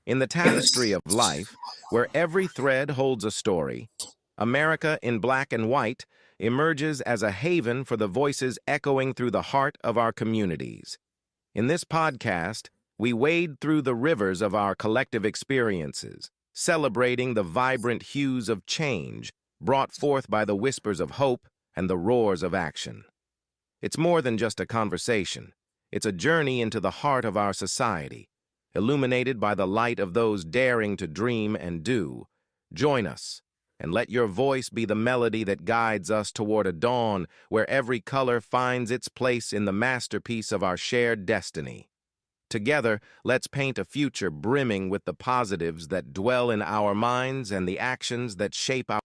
In the tapestry of life, where every thread holds a story, America in Black and White emerges as a haven for the voices echoing through the heart of our communities. In this podcast, we wade through the rivers of our collective experiences, celebrating the vibrant hues of change brought forth by the whispers of hope and the roars of action. It's more than just a conversation. It's a journey into the heart of our society, illuminated by the light of those daring to dream and do. Join us, and let your voice be the melody that guides us toward a dawn where every color finds its place in the masterpiece of our shared destiny. Together, let's paint a future brimming with the positives that dwell in our minds and the actions that shape our.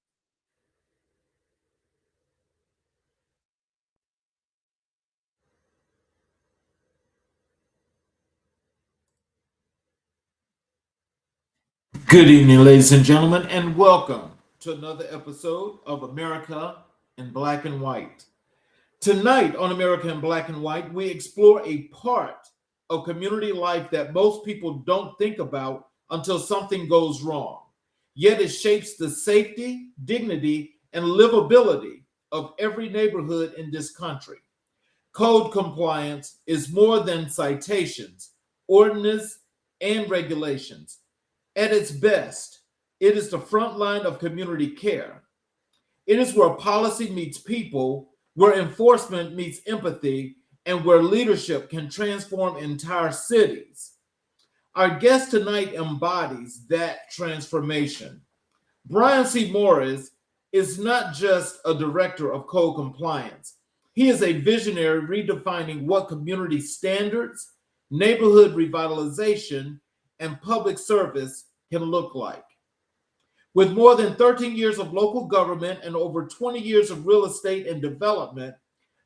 Good evening, ladies and gentlemen, and welcome to another episode of America in Black and White. Tonight on America in Black and White, we explore a part of community life that most people don't think about until something goes wrong. Yet it shapes the safety, dignity, and livability of every neighborhood in this country. Code compliance is more than citations, ordinance, and regulations. At its best, it is the front line of community care. It is where policy meets people, where enforcement meets empathy, and where leadership can transform entire cities. Our guest tonight embodies that transformation. Brian C. Morris is not just a director of code compliance. He is a visionary redefining what community standards, neighborhood revitalization, and public service can look like. With more than 13 years of local government and over 20 years of real estate and development,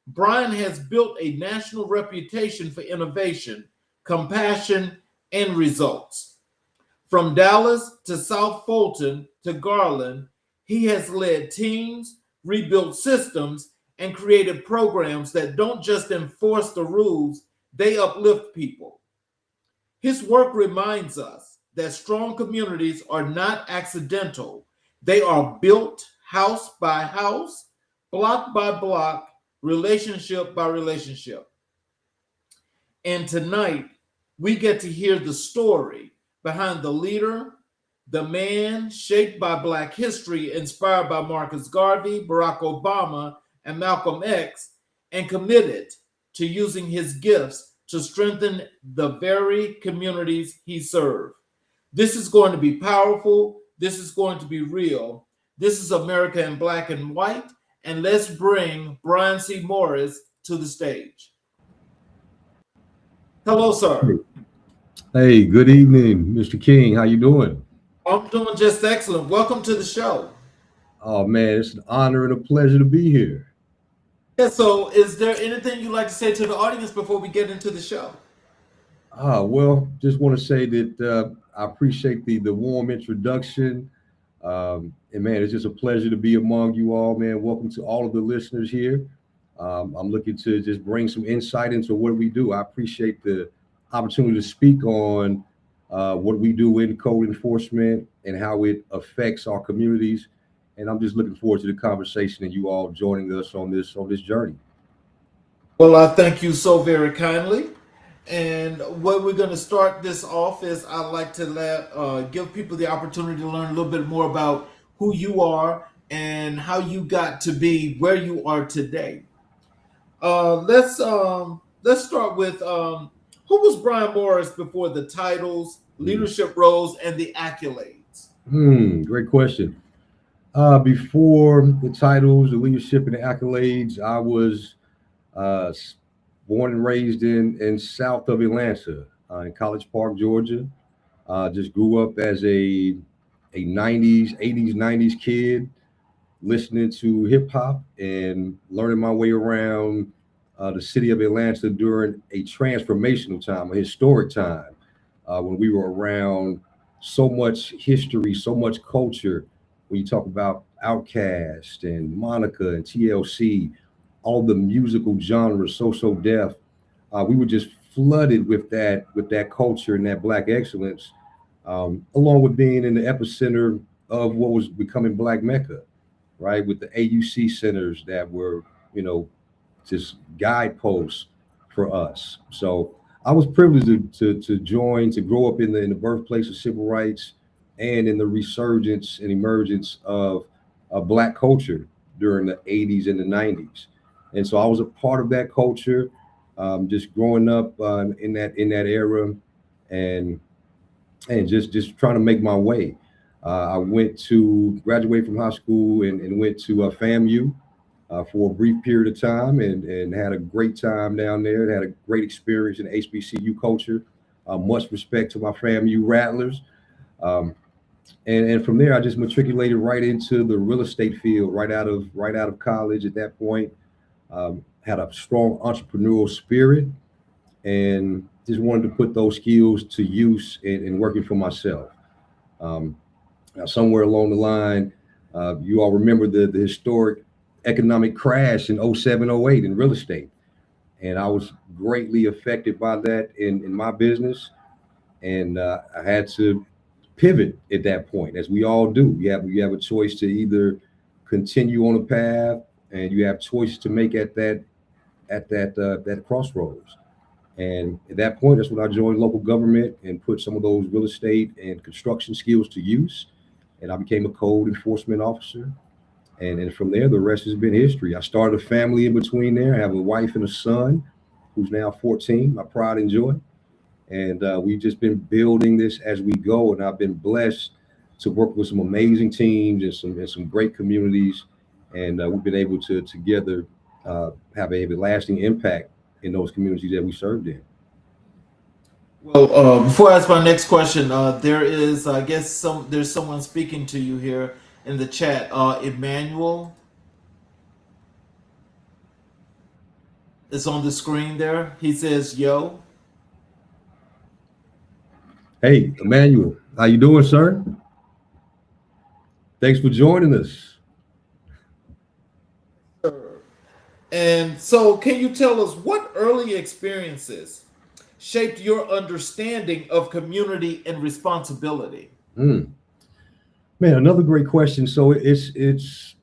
Brian has built a national reputation for innovation, compassion, and results. From Dallas to South Fulton to Garland, he has led teams, rebuilt systems, and created programs that don't just enforce the rules, they uplift people. His work reminds us that strong communities are not accidental. They are built house by house, block by block, relationship by relationship. And tonight, we get to hear the story behind the leader, the man shaped by Black history, inspired by Marcus Garvey, Barack Obama, and Malcolm X, and committed to using his gifts to strengthen the very communities he served. This is going to be powerful. This is going to be real. This is America in Black and White, and let's bring Brian C. Morris to the stage. Hello, sir. Hey, good evening, Mr. King. How you doing? I'm doing just excellent. Welcome to the show. Oh man, it's an honor and a pleasure to be here. Yeah, so is there anything you'd like to say to the audience before we get into the show? Well, just want to say that I appreciate the warm introduction. And man, it's just a pleasure to be among you all, man. Welcome to all of the listeners here. I'm looking to just bring some insight into what we do. I appreciate the opportunity to speak on what we do in code enforcement and how it affects our communities. And I'm just looking forward to the conversation and you all joining us on this journey. Well, I thank you so very kindly. And what we're going to start this off is I'd like to give people the opportunity to learn a little bit more about who you are and how you got to be where you are today. Let's start with who was Brian Morris before the titles, leadership roles, and the accolades? Great question. Before the titles, the leadership, and the accolades, I was uh, born and raised in south of Atlanta, in College Park, Georgia. Just grew up as a 90s, 80s, 90s kid, listening to hip hop and learning my way around the city of Atlanta during a transformational time, a historic time, when we were around so much history, so much culture. When you talk about Outkast and Monica and TLC, all the musical genres, so def, we were just flooded with that culture and that black excellence. along with being in the epicenter of what was becoming Black Mecca, right? With the AUC centers that were, you know, just guideposts for us. So I was privileged to join, to grow up in the birthplace of civil rights and in the resurgence and emergence of Black culture during the 80s and the 90s. And so I was a part of that culture, just growing up in that era, and just trying to make my way. I went to graduate from high school and went to FAMU for a brief period of time, and had a great time down there. Had a great experience in HBCU culture. Much respect to my FAMU Rattlers. Um, and from there, I just matriculated right into the real estate field right out of college. At that point, had a strong entrepreneurial spirit, and just wanted to put those skills to use in working for myself. Um, Now, somewhere along the line, you all remember the historic economic crash in '07, '08 in real estate. And I was greatly affected by that in my business. And I had to pivot at that point, as we all do. You have a choice to either continue on a path, and you have choices to make that crossroads. And at that point, that's when I joined local government and put some of those real estate and construction skills to use. And I became a code enforcement officer. And from there, the rest has been history. I started a family in between there. I have a wife and a son who's now 14, my pride and joy. And we've just been building this as we go. And I've been blessed to work with some amazing teams and some great communities. And we've been able to together have a lasting impact in those communities that we served in. Well, before I ask my next question, there is, I guess, there's someone speaking to you here in the chat. Emmanuel is on the screen there. He says, "Yo." Hey, Emmanuel, how you doing, sir? Thanks for joining us. And so, can you tell us what early experiences shaped your understanding of community and responsibility? Mm. Man, another great question. So it's it's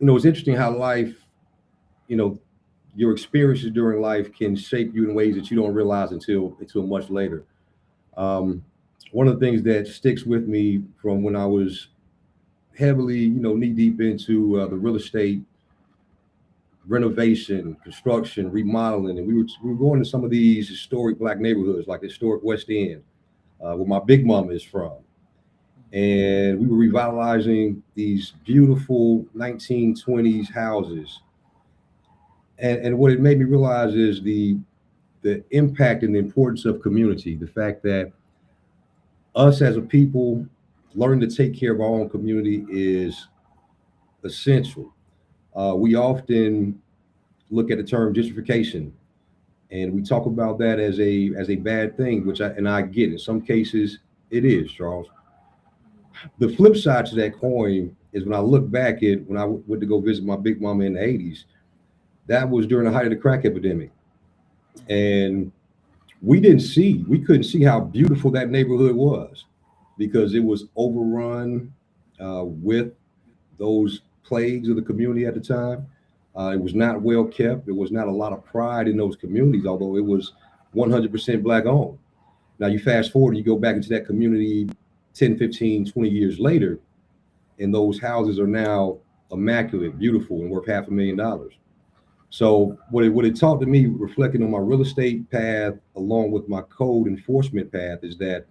interesting how life, you know, your experiences during life can shape you in ways that you don't realize until much later. Um, One of the things that sticks with me from when I was heavily, knee deep into the real estate renovation, construction, remodeling, and we were going to some of these historic Black neighborhoods, like the historic West End, where my big mom is from, and we were revitalizing these beautiful 1920s houses. And what it made me realize is the impact and the importance of community. The fact that us as a people learning to take care of our own community is essential. We often look at the term gentrification, and we talk about that as a bad thing, which I get. In some cases, it is, Charles. The flip side to that coin is when I look back at when I went to go visit my big mama in the '80s. That was during the height of the crack epidemic, and we couldn't see how beautiful that neighborhood was because it was overrun with those plagues of the community at the time. It was not well kept. There was not a lot of pride in those communities, although it was 100% Black owned. Now you fast forward and you go back into that community 10, 15, 20 years later, and those houses are now immaculate, beautiful, and worth $500,000. So what it taught to me, reflecting on my real estate path along with my code enforcement path, is that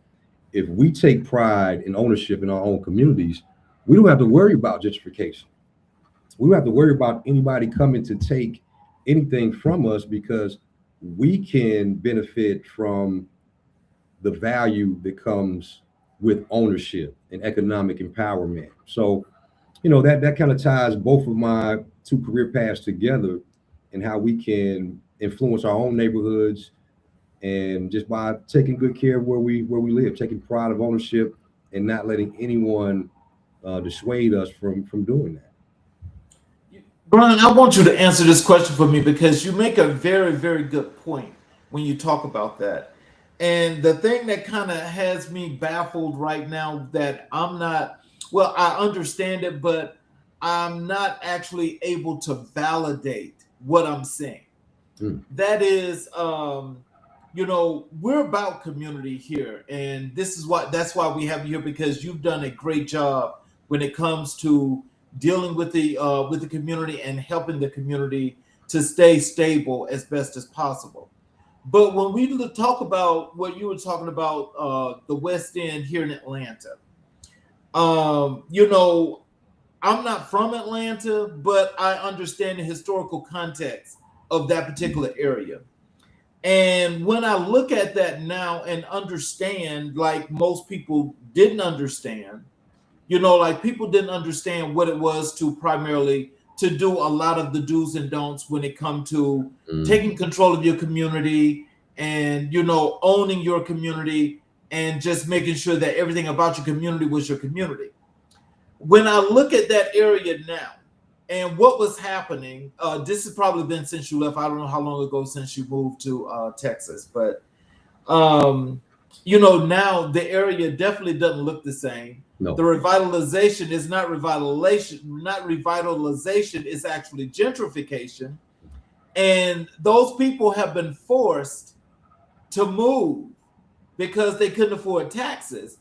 if we take pride and ownership in our own communities, we don't have to worry about gentrification. We don't have to worry about anybody coming to take anything from us because we can benefit from the value that comes with ownership and economic empowerment. So, that kind of ties both of my two career paths together, and how we can influence our own neighborhoods, and just by taking good care of where we live, taking pride of ownership, and not letting anyone dissuade us from doing that. Brian, I want you to answer this question for me because you make a very, very good point when you talk about that. And the thing that kind of has me baffled right now that I'm not, well, I understand it, but I'm not actually able to validate what I'm saying. Mm. That is, we're about community here, and this is what that's why we have you here, because you've done a great job when it comes to dealing with the community and helping the community to stay stable as best as possible. But when we talk about what you were talking about, the West End here in Atlanta, um, you know, I'm not from Atlanta, but I understand the historical context of that particular area. And when I look at that now and understand, like most people didn't understand, like people didn't understand what it was to primarily to do a lot of the do's and don'ts when it come to taking control of your community and owning your community and just making sure that everything about your community was your community. When I look at that area now and what was happening, this has probably been since you left. I don't know how long ago since you moved to Texas, but now the area definitely doesn't look the same. No. The revitalization is not revitalization, it's actually gentrification. And those people have been forced to move because they couldn't afford taxes.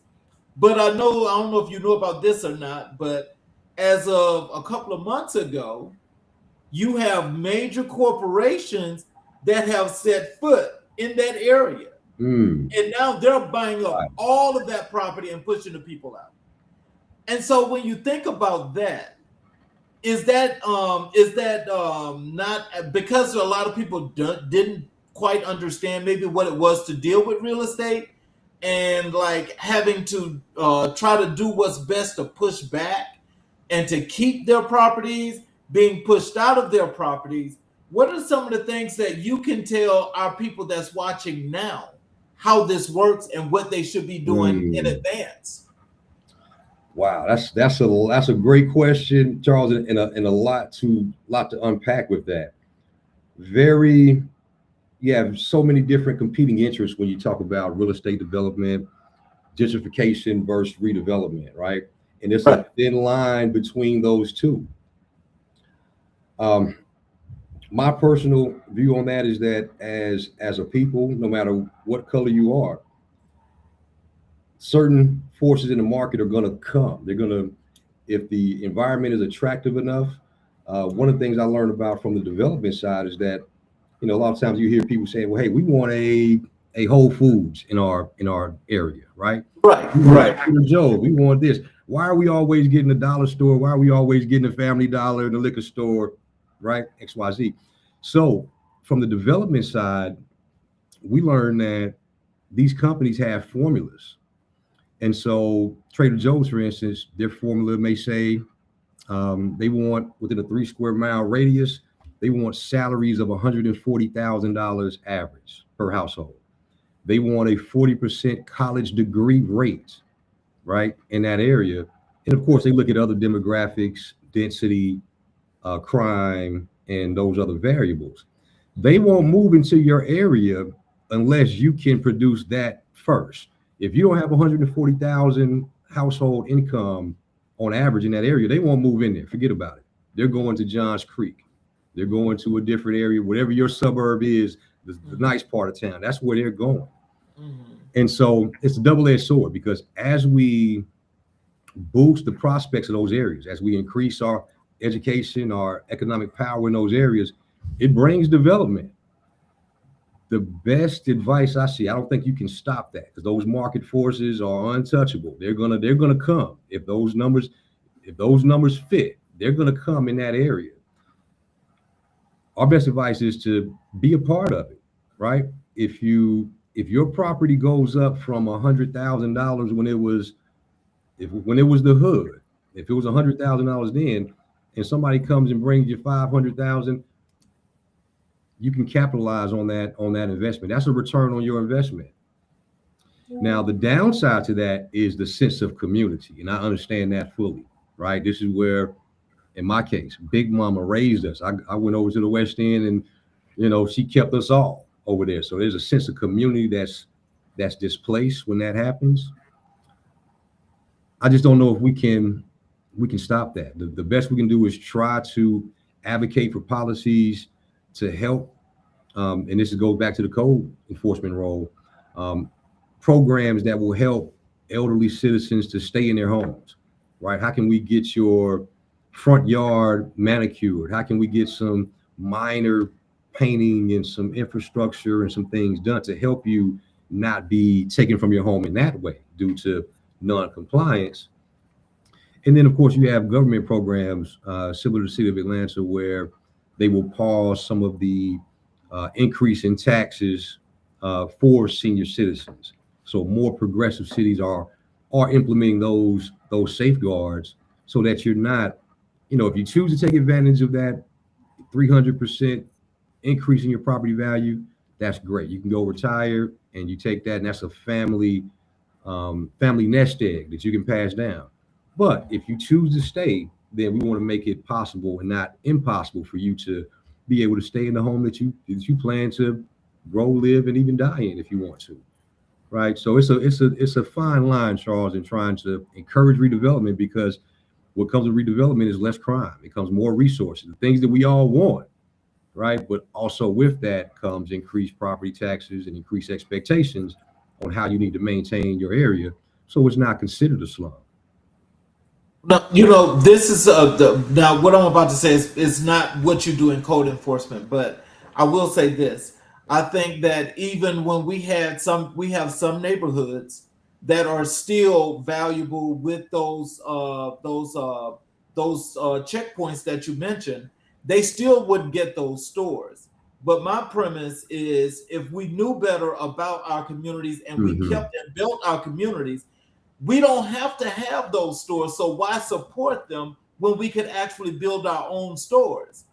But I don't know if you know about this or not, but as of a couple of months ago, you have major corporations that have set foot in that area. And now they're buying up all of that property and pushing the people out. And so when you think about that, is that not because a lot of people didn't quite understand maybe what it was to deal with real estate and like having to try to do what's best to push back and to keep their properties being pushed out of their properties? What are some of the things that you can tell our people that's watching now how this works and what they should be doing in advance? Wow, that's a great question, Charles, and a lot to unpack with that. You have so many different competing interests when you talk about real estate development, gentrification versus redevelopment, right? And there's a thin line between those two. My personal view on that is that as a people, no matter what color you are, certain forces in the market are going to come. They're going to, if the environment is attractive enough. One of the things I learned about from the development side is that, a lot of times you hear people saying, well, hey, we want a Whole Foods in our area, right? Right. Joe, we want this. Why are we always getting a dollar store? Why are we always getting a Family Dollar and a liquor store, right? XYZ. So from the development side, we learned that these companies have formulas. And so Trader Joe's, for instance, their formula may say they want within a 3 square mile radius, they want salaries of $140,000 average per household. They want a 40% college degree rate, right, in that area. And of course, they look at other demographics, density, crime, and those other variables. They won't move into your area unless you can produce that first. If you don't have 140,000 household income on average in that area, they won't move in there. Forget about it. They're going to Johns Creek. They're going to a different area, whatever your suburb is, the nice part of town. That's where they're going. And so it's a double-edged sword, because as we boost the prospects of those areas, as we increase our education, our economic power in those areas, it brings development. The best advice I see, I don't think you can stop that, because those market forces are untouchable. They're gonna come. If those numbers fit, they're gonna come in that area. Our best advice is to be a part of it, right? If your property goes up from $100,000 when it was the hood, if it was $100,000 then, and somebody comes and brings you 500,000, you can capitalize on that investment. That's a return on your investment. Now, the downside to that is the sense of community, and I understand that fully, right? This is where, in my case, Big Mama raised us. I went over to the West End, and she kept us all over there. So there's a sense of community that's displaced when that happens. I just don't know if we can stop that. The best we can do is try to advocate for policies to help, and this goes back to the code enforcement role, programs that will help elderly citizens to stay in their homes, right? How can we get your front yard manicured? How can we get some minor painting and some infrastructure and some things done to help you not be taken from your home in that way due to non-compliance? And then, of course, you have government programs similar to the city of Atlanta where they will pause some of the increase in taxes for senior citizens. So more progressive cities are implementing those safeguards so that you're not, if you choose to take advantage of that 300% increase in your property value, that's great. You can go retire and you take that, and that's a family nest egg that you can pass down. But if you choose to stay, then we want to make it possible and not impossible for you to be able to stay in the home that you plan to grow, live, and even die in if you want to. Right. So it's a fine line, Charles, in trying to encourage redevelopment, because what comes with redevelopment is less crime. It comes more resources, the things that we all want. Right. But also with that comes increased property taxes and increased expectations on how you need to maintain your area so it's not considered a slum. Now, this is now what I'm about to say is not what you do in code enforcement, but I will say this. I think that even when we have some neighborhoods that are still valuable with those checkpoints that you mentioned, they still wouldn't get those stores. But my premise is, if we knew better about our communities and we kept and built our communities, we don't have to have those stores. So why support them when we could actually build our own stores?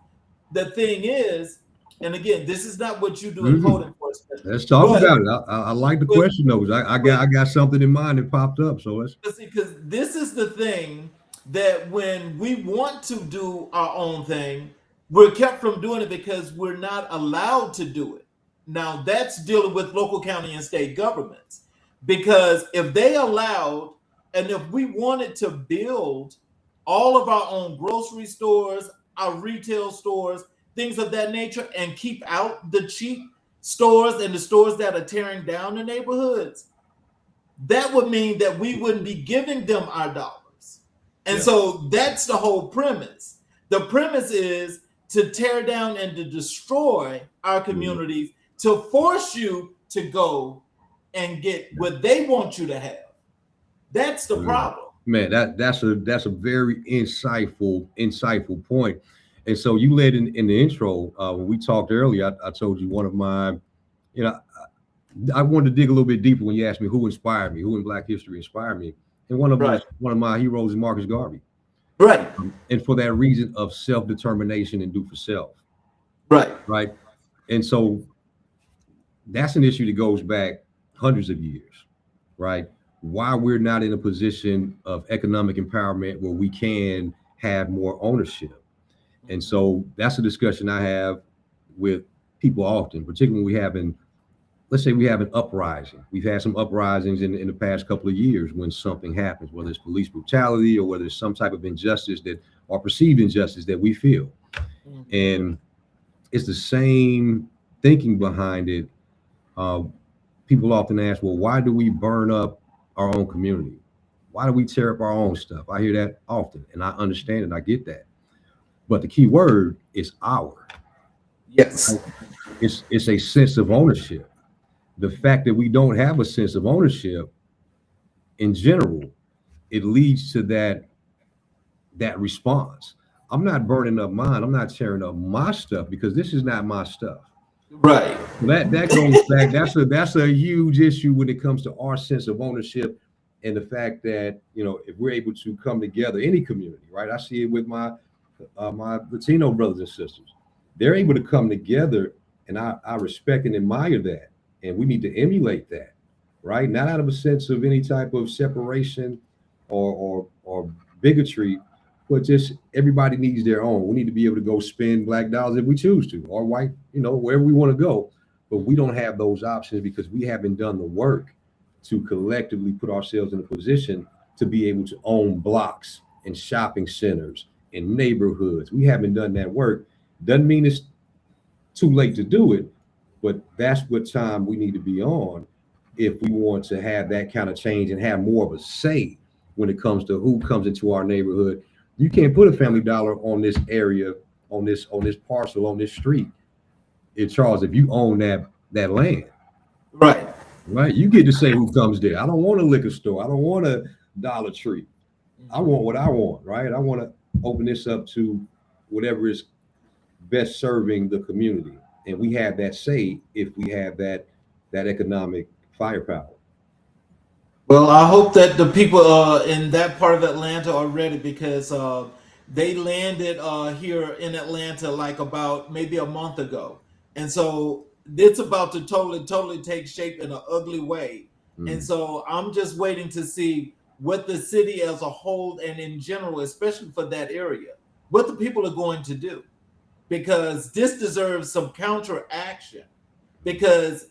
The thing is, and again, this is not what you do in code enforcement. Let's talk about it. I like the question though, because I got something in mind that popped up. So let's see, because this is the thing, that when we want to do our own thing, we're kept from doing it because we're not allowed to do it. Now that's dealing with local, county, and state governments. Because if they allowed, and if we wanted to build all of our own grocery stores, our retail stores, things of that nature, and keep out the cheap stores and the stores that are tearing down the neighborhoods, that would mean that we wouldn't be giving them our dollars. And so that's the whole premise. The premise is to tear down and to destroy our communities, to force you to go and get what they want you to have. That's the problem. Man, that's a very insightful point. And so you led in the intro when we talked earlier. I told you one of my, I wanted to dig a little bit deeper when you asked me who inspired me, who in Black history inspired me, and one of my heroes is Marcus Garvey. Right. And for that reason of self-determination and do for self. Right. And so that's an issue that goes back hundreds of years, right? Why we're not in a position of economic empowerment where we can have more ownership. And so that's a discussion I have with people often, particularly when let's say we have an uprising. We've had some uprisings in the past couple of years when something happens, whether it's police brutality or whether it's some type of injustice or perceived injustice that we feel. And it's the same thinking behind it. People often ask, well, why do we burn up our own community? Why do we tear up our own stuff? I hear that often, and I understand it. I get that. But the key word is our. Yes. It's a sense of ownership. The fact that we don't have a sense of ownership in general, it leads to that response. I'm not burning up mine. I'm not tearing up my stuff because this is not my stuff. Right. That goes back. That's a huge issue when it comes to our sense of ownership and the fact that, if we're able to come together, any community, right? I see it with my Latino brothers and sisters. They're able to come together, and I respect and admire that. And we need to emulate that, right? Not out of a sense of any type of separation or bigotry, but just everybody needs their own. We need to be able to go spend Black dollars if we choose to, or white, wherever we want to go. But we don't have those options because we haven't done the work to collectively put ourselves in a position to be able to own blocks and shopping centers and neighborhoods. We haven't done that work. Doesn't mean it's too late to do it, but that's what time we need to be on if we want to have that kind of change and have more of a say when it comes to who comes into our neighborhood. You can't put a Family Dollar on this area, on this parcel, on this street in Charles if you own that land. Right. Right. You get to say who comes there. I don't want a liquor store. I don't want a Dollar Tree. I want what I want, right? I want to open this up to whatever is best serving the community. And we have that say if we have that economic firepower. Well, I hope that the people in that part of Atlanta are ready because they landed here in Atlanta like about maybe a month ago. And so it's about to totally take shape in an ugly way. And so I'm just waiting to see what the city as a whole and in general, especially for that area, what the people are going to do. Because this deserves some counteraction because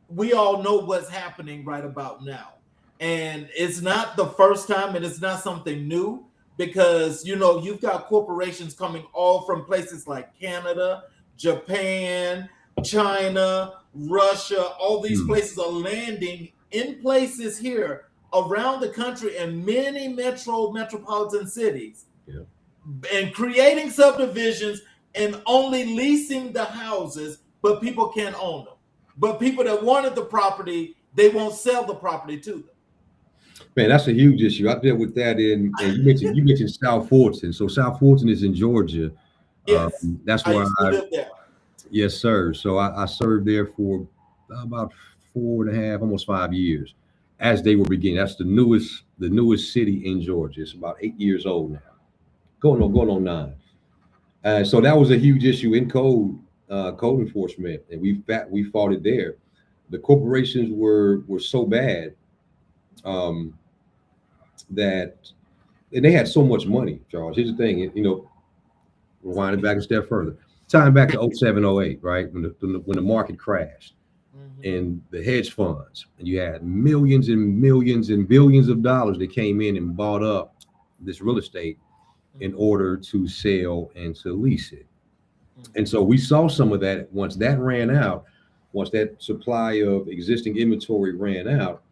we all know what's happening right about now. And it's not the first time and it's not something new because, you know, you've got corporations coming all from places like Canada, Japan, China, Russia, all these places are landing in places here around the country in many metropolitan cities and creating subdivisions and only leasing the houses, but people can't own them. But people that wanted the property, they won't sell the property to them. Man, that's a huge issue. I dealt with that and you mentioned South Fulton. So South Fulton is in Georgia. Yes, that's I where used to live there. Yes, sir. So I served there for about 4.5, almost 5 years as they were beginning. That's the newest city in Georgia. It's about 8 years old now. Going on 9. So that was a huge issue in code enforcement, and we fought it there. The corporations were so bad that and they had so much money, Charles. Here's the thing, you know, rewind it back a step further. Time back to 07, 08, right? When the market crashed and the hedge funds, and you had millions and millions and billions of dollars that came in and bought up this real estate in order to sell and to lease it. And so we saw some of that once that ran out, once that supply of existing inventory ran out,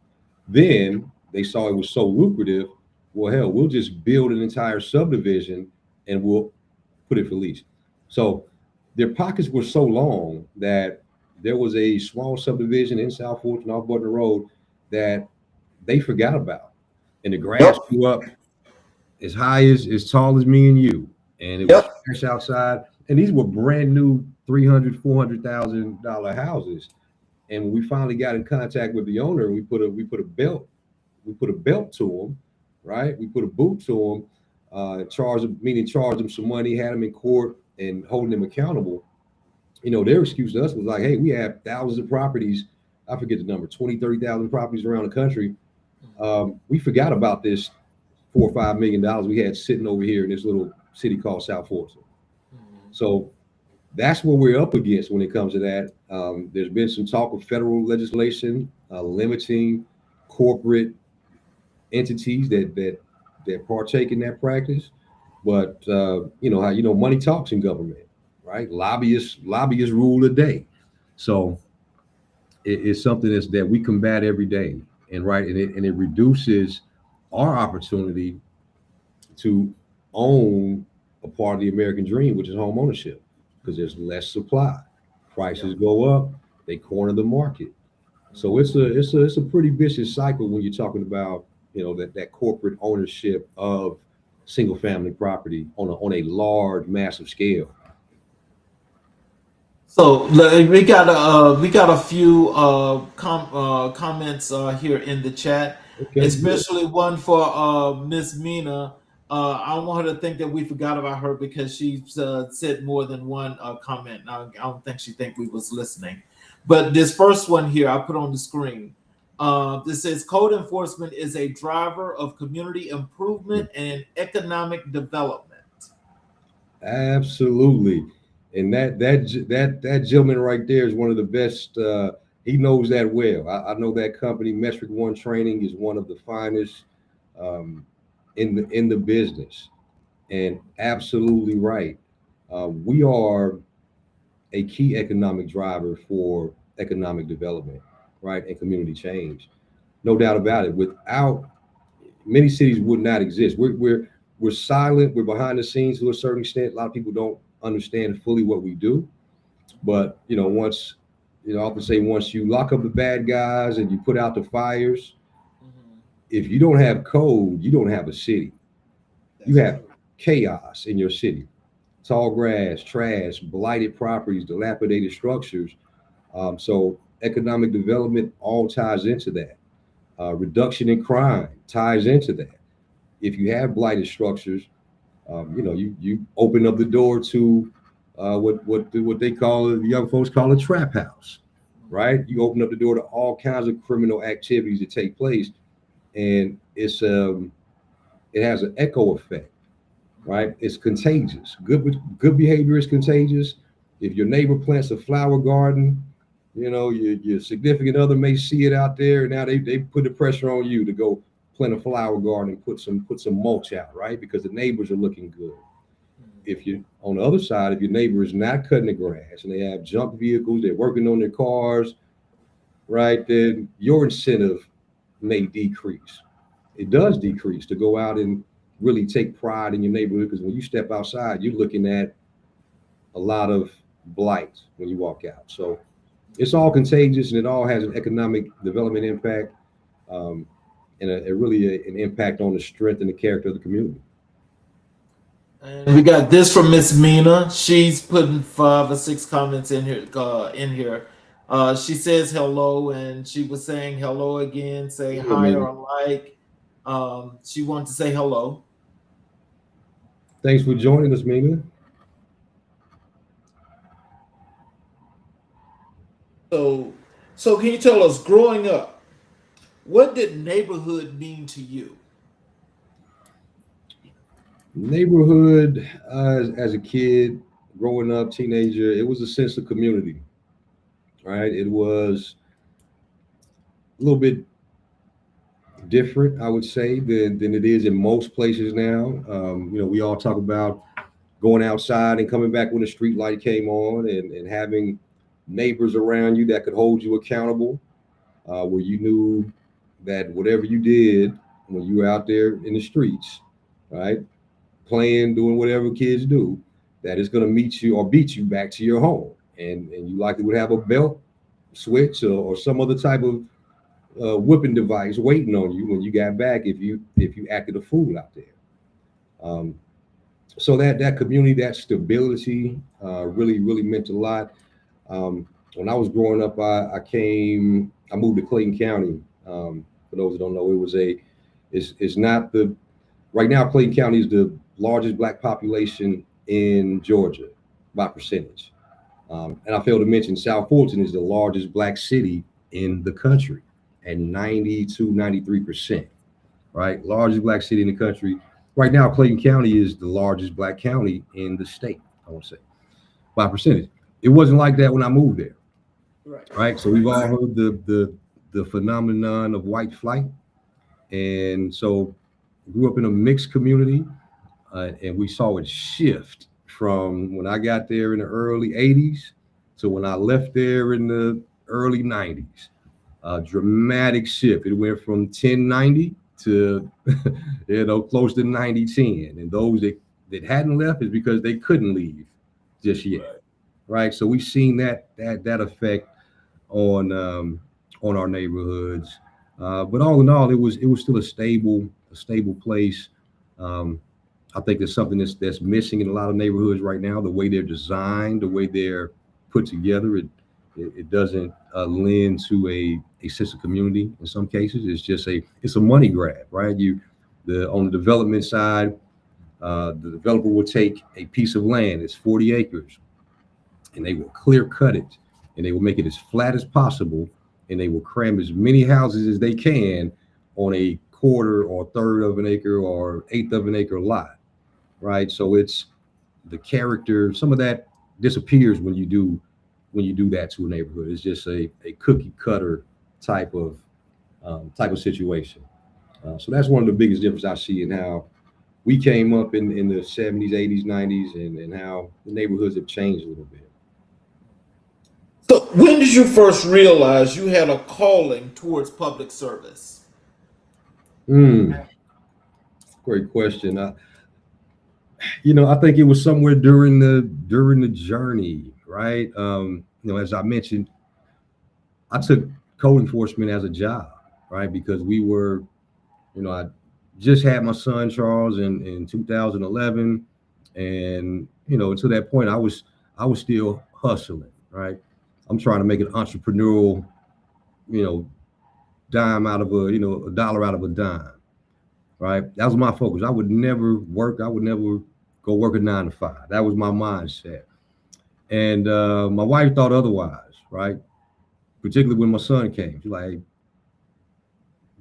then they saw it was so lucrative. Well, hell, we'll just build an entire subdivision and we'll put it for lease. So their pockets were so long that there was a small subdivision in South Fulton off Button Road that they forgot about. And the grass grew up as high as tall as me and you. And it was fresh outside. And these were brand new $300,000, $400,000 houses. And when we finally got in contact with the owner, we put a belt to him, right? We put a boot to him, charged him some money, had him in court and holding him accountable. You know, their excuse to us was like, hey, we have thousands of properties. I forget the number, 20, 30,000 properties around the country. We forgot about this $4 or $5 million we had sitting over here in this little city called South Fulton. So that's what we're up against when it comes to that. There's been some talk of federal legislation limiting corporate entities that partake in that practice. But you know how money talks in government, right? Lobbyists rule the day. So it's something that we combat every day, and it reduces our opportunity to own a part of the American dream, which is home ownership, because there's less supply. Prices go up, they corner the market. So it's a pretty vicious cycle when you're talking about that corporate ownership of single family property on a large, massive scale. So we got a few comments here in the chat, especially good. One for Miss Mina. I don't want her to think that we forgot about her because she said more than one comment. I don't think she think we was listening. But this first one here I put on the screen. This says code enforcement is a driver of community improvement and economic development. Absolutely. And that gentleman right there is one of the best he knows that well. I know that company, Metric One Training, is one of the finest um, in the business, and absolutely right. We are a key economic driver for economic development, right, and community change. No doubt about it. Without many cities would not exist. We're silent. We're behind the scenes to a certain extent. A lot of people don't understand fully what we do. But once I often say once you lock up the bad guys and you put out the fires, Mhm. if you don't have code, you don't have a city. You That's have true. chaos in your city. Tall grass, trash, blighted properties, dilapidated structures. So economic development all ties into that. Reduction in crime ties into that. If you have blighted structures, you open up the door to what they call the young folks call a trap house, Mhm. right? You open up the door to all kinds of criminal activities that take place, and it has an echo effect, right? It's contagious. Good behavior is contagious. If your neighbor plants a flower garden, your significant other may see it out there, and now they put the pressure on you to go plant a flower garden and put some mulch out, right? Because the neighbors are looking good. Mhm. If you on the other side, if your neighbor is not cutting the grass and they have junk vehicles, they're working on their cars, right? Then your incentive may decrease. It does decrease to go out and really take pride in your neighborhood, because when you step outside, you're looking at a lot of blight when you walk out. So it's all contagious, and it all has an economic development impact, um, and an impact on the strength and the character of the community. And we got this from Miss Mina. She's putting 5 or 6 comments in here. She says hello, and she was saying hello again, saying Yeah, hi Mina. or like. She wanted to say hello. Thanks for joining us, Mina. So, so can you tell us, growing up, what did neighborhood mean to you? Neighborhood, as a kid, growing up, teenager, it was a sense of community, right? It was a little bit different, I would say, than it is in most places now. We all talk about going outside and coming back when the street light came on, and having neighbors around you that could hold you accountable, where you knew that whatever you did when you were out there in the streets, right, playing, doing whatever kids do, that it's going to meet you or beat you back to your home. And you likely would have a belt switch or some other type of whipping device waiting on you when you got back if you acted a fool out there. Um, so that community, that stability, really meant a lot. When I was growing up, I moved to Clayton County. For those that don't know, it's not the right now. Clayton County is the largest black population in Georgia by percentage. And I failed to mention South Fulton is the largest black city in the country at 92, 93%, right? Largest black city in the country. Right now, Clayton County is the largest black county in the state, I want to say, by percentage. It wasn't like that when I moved there, Right. right? So we've all heard the phenomenon of white flight. And so grew up in a mixed community, and we saw it shift from when I got there in the early 80s to when I left there in the early 90s. A dramatic shift. It went from 1090 to close to 9010. And those that hadn't left is because they couldn't leave just yet. Right. Right. So we've seen that effect on our neighborhoods. But all in all, it was still a stable place. Um, I think there's something that's missing in a lot of neighborhoods right now. The way they're designed, the way they're put together, it doesn't lend to a sense of community. In some cases, it's a money grab, right? The on the development side, the developer will take a piece of land. It's 40 acres, and they will clear cut it, and they will make it as flat as possible, and they will cram as many houses as they can on a quarter or third of an acre or eighth of an acre lot, right? So it's the character. Some of that disappears when you do when you do that to a neighborhood. It's just a cookie cutter type of situation. So that's one of the biggest differences I see in how we came up in the 70s, 80s, 90s, and how the neighborhoods have changed a little bit. So, when did you first realize you had a calling towards public service? Great question. I think it was somewhere during the journey, right? As I mentioned, I took code enforcement as a job, right? Because we were, I just had my son Charles in 2011, and until that point, I was still hustling, right? I'm trying to make an entrepreneurial, dime out of a dollar out of a dime, right? That was my focus. I would never work. I would never go work a 9 to 5. That was my mindset. And my wife thought otherwise, right? Particularly when my son came. She's like, hey,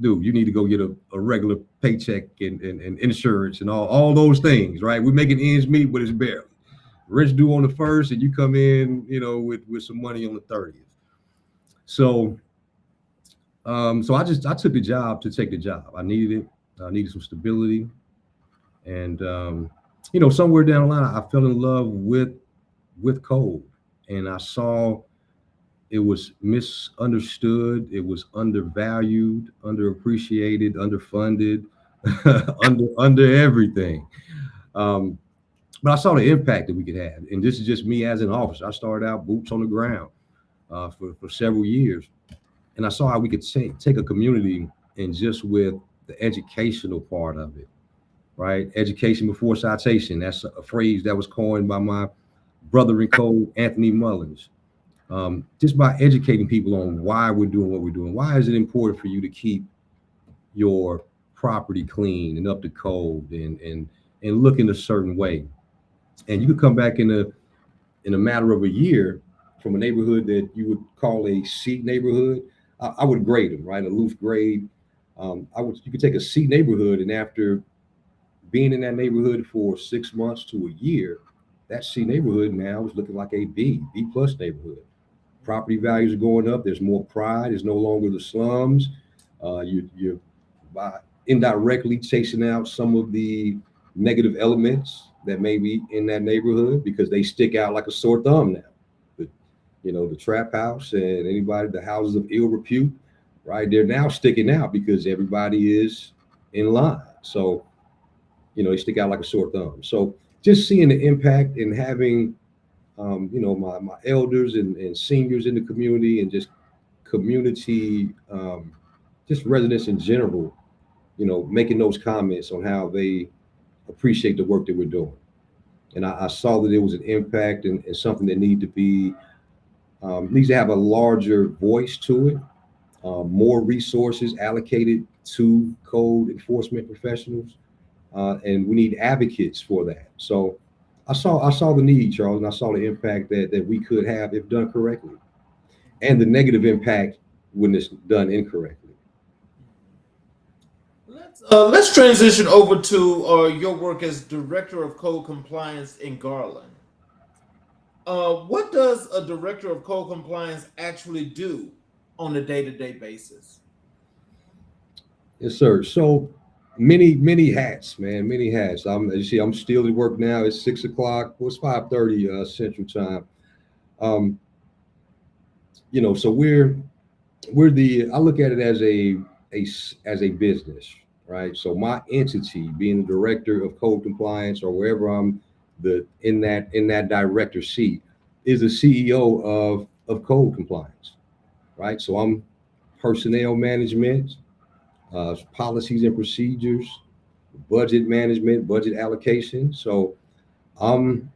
dude, you need to go get a regular paycheck and insurance and all those things, right? We're making ends meet, but it's barely. Rent's due on the 1st, and you come in, with some money on the 30th. So, I took the job to take the job. I needed it. I needed some stability, and somewhere down the line, I fell in love with code, and I saw it was misunderstood, it was undervalued, underappreciated, underfunded, under everything. But I saw the impact that we could have, and this is just me as an officer. I started out boots on the ground for several years, and I saw how we could take a community and just with the educational part of it, right? Education before citation. That's a phrase that was coined by my brother in code, Anthony Mullins. Just by educating people on why we're doing what we're doing. Why is it important for you to keep your property clean and up to code and look in a certain way? And you could come back in a matter of a year from a neighborhood that you would call a C neighborhood. I would grade them, right? A loose grade. You could take a C neighborhood, and after being in that neighborhood for 6 months to a year, that C neighborhood now is looking like a B plus neighborhood. Property values are going up. There's more pride. It's no longer the slums. You're by indirectly chasing out some of the negative elements that may be in that neighborhood because they stick out like a sore thumb now. The trap house and the houses of ill repute, right? They're now sticking out because everybody is in line. So, they stick out like a sore thumb. So just seeing the impact and having my elders and seniors in the community and just community, just residents in general, making those comments on how they appreciate the work that we're doing. And I saw that it was an impact and something that needs to have a larger voice to it, more resources allocated to code enforcement professionals, and we need advocates for that. So I saw the need, Charles, and I saw the impact that we could have if done correctly, and the negative impact when it's done incorrectly. Let's transition over to your work as Director of Code Compliance in Garland. What does a Director of Code Compliance actually do on a day-to-day basis? Yes, sir. So many hats, man, many hats. I'm still at work now. It's 6 o'clock. Well, it's 5:30 Central Time. So I look at it as a business, right? So my entity, being the Director of Code Compliance or wherever I'm in that director seat, is the CEO of Code Compliance, right? So I'm personnel management, policies and procedures, budget management, budget allocation. So I'm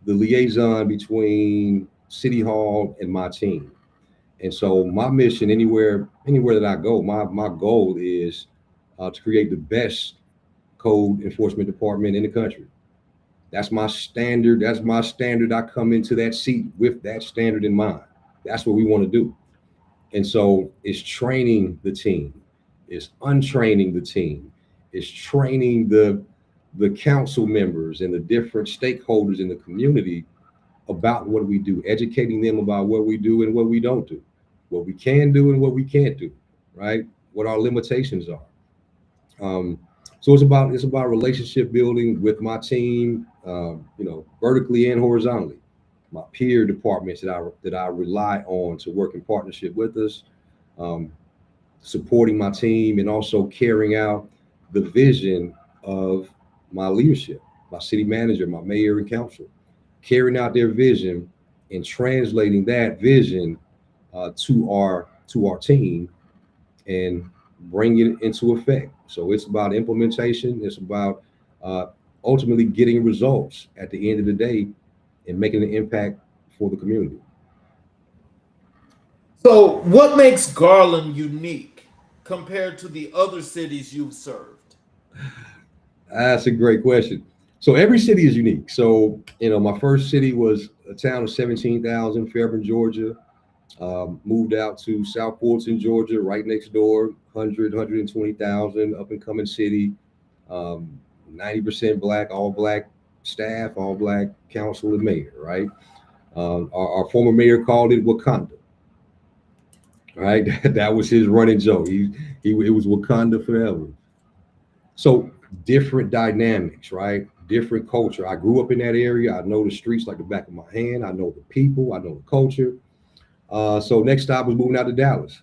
the liaison between City Hall and my team. And so my mission anywhere that I go, my goal is to create the best code enforcement department in the country. That's my standard. I come into that seat with that standard in mind. That's what we want to do. And so it's training the team. It's untraining the team. It's training the council members and the different stakeholders in the community about what we do, educating them about what we do and what we don't do, what we can do and what we can't do, right? What our limitations are. So it's about relationship building with my team, vertically and horizontally. My peer departments that I rely on to work in partnership with us, um, supporting my team, and also carrying out the vision of my leadership, my city manager, my mayor, and council, carrying out their vision and translating that vision to our team and bring it into effect. So it's about implementation. It's about uh, ultimately getting results at the end of the day and making an impact for the community. So, what makes Garland unique compared to the other cities you've served? That's a great question. So every city is unique. So my first city was a town of 17,000, Fairburn, Georgia. Moved out to South Fulton, Georgia, right next door, 120,000, up and coming city. 90% black, all black staff, all black council and mayor, right? Our former mayor called it Wakanda, right? That was his running joke. It was Wakanda forever. So different dynamics, right? Different culture. I grew up in that area. I know the streets like the back of my hand. I know the people. I know the culture. So next stop was moving out to Dallas.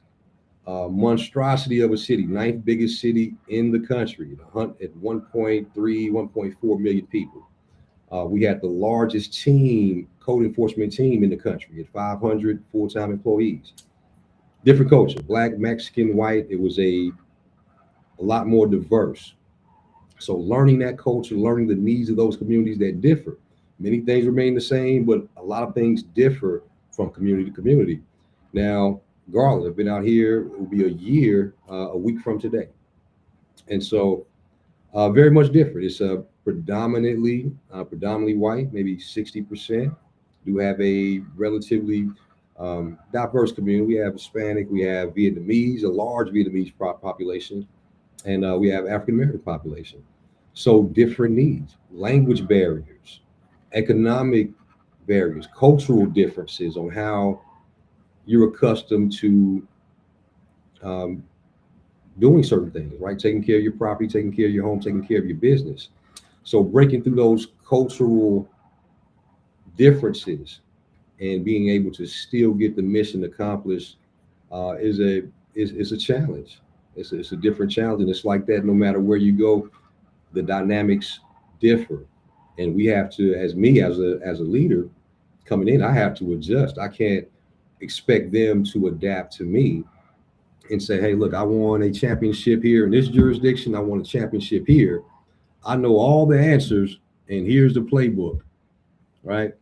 Monstrosity of a city, ninth biggest city in the country, at 1.3, 1.4 million people. We had the largest code enforcement team in the country at 500 full-time employees. Different culture, black, Mexican, white. It was a lot more diverse. So learning that culture, learning the needs of those communities that differ. Many things remain the same, but a lot of things differ from community to community. Now, Garland, I've been out here, it will be a year, a week from today. And so very much different. It's predominantly white, maybe 60%. Do have a relatively diverse community. We have Hispanic, we have Vietnamese, a large Vietnamese population, and we have African American population. So different needs, language barriers, economic barriers, cultural differences on how you're accustomed to um, doing certain things, right? Taking care of your property, taking care of your home, taking care of your business. So breaking through those cultural differences and being able to still get the mission accomplished is a challenge. It's a different challenge, and it's like that no matter where you go. The dynamics differ, and we have to, as me as a leader coming in, I have to adjust. I can't expect them to adapt to me and say, hey, look, I won a championship here in this jurisdiction. I won a championship here. I know all the answers, and here's the playbook, right?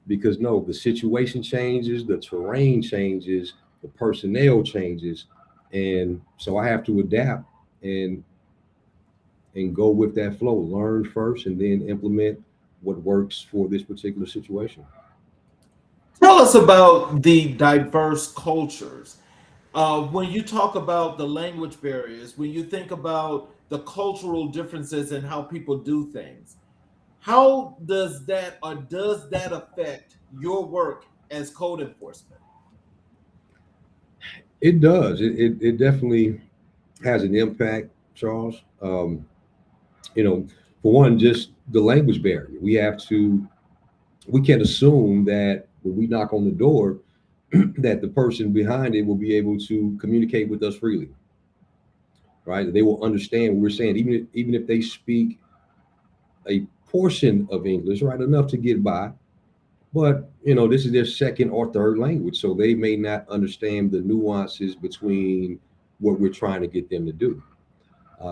Because no, the situation changes, the terrain changes, the personnel changes, and so I have to adapt and go with that flow. Learn first, and then implement what works for this particular situation. Tell us about the diverse cultures. When you talk about the language barriers, when you think about the cultural differences and how people do things, how does that affect your work as code enforcement? It does. It definitely has an impact, Charles. For one, just the language barrier. We can't assume that when we knock on the door, that the person behind it will be able to communicate with us freely, right? They will understand what we're saying, even if they speak a portion of English, right, enough to get by. But this is their second or third language, so they may not understand the nuances between what we're trying to get them to do.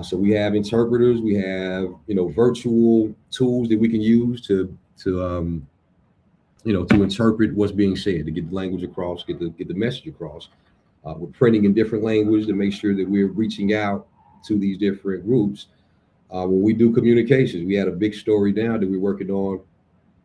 So we have interpreters, we have virtual tools that we can use to interpret what's being said, to get the language across, get the message across. We're printing in different language to make sure that we're reaching out to these different groups. When we do communications, we had a big story now that we're working on,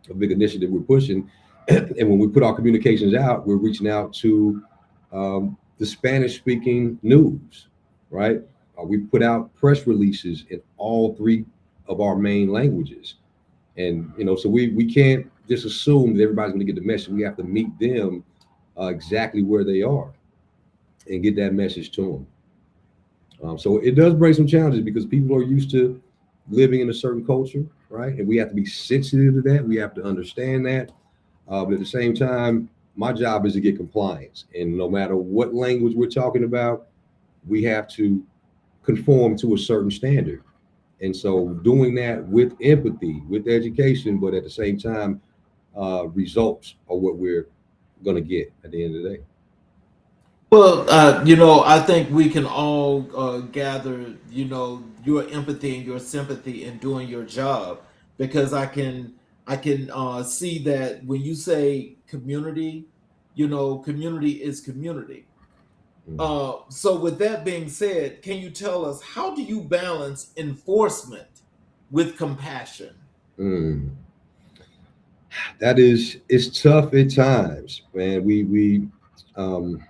a big initiative we're pushing. And when we put our communications out, we're reaching out to the Spanish speaking news, right? We put out press releases in all three of our main languages. And, so we can't just assume that everybody's going to get the message. We have to meet them exactly where they are and get that message to them. So it does bring some challenges because people are used to living in a certain culture, right? And we have to be sensitive to that. We have to understand that. But at the same time, my job is to get compliance. And no matter what language we're talking about, we have to conform to a certain standard. And so doing that with empathy, with education, but at the same time, results are what we're going to get at the end of the day. Well, I think we can all gather, your empathy and your sympathy in doing your job, because I can see that when you say community, community is community. So with that being said, can you tell us, how do you balance enforcement with compassion? Mm. That is, it's tough at times, man. Um,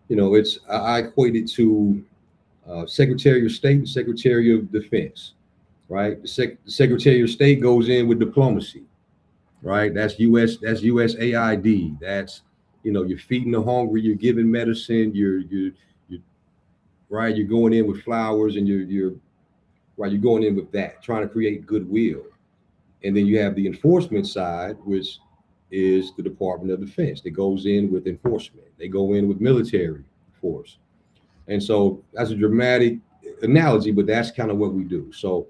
it's I equate it to Secretary of State and Secretary of Defense, right? The Secretary of State goes in with diplomacy, right? That's USAID. That's you're feeding the hungry, you're giving medicine, you're right. You're going in with flowers, and you're right. You're going in with that, trying to create goodwill. And then you have the enforcement side, which is the Department of Defense that goes in with enforcement. They go in with military force. And so that's a dramatic analogy, but that's kind of what we do. So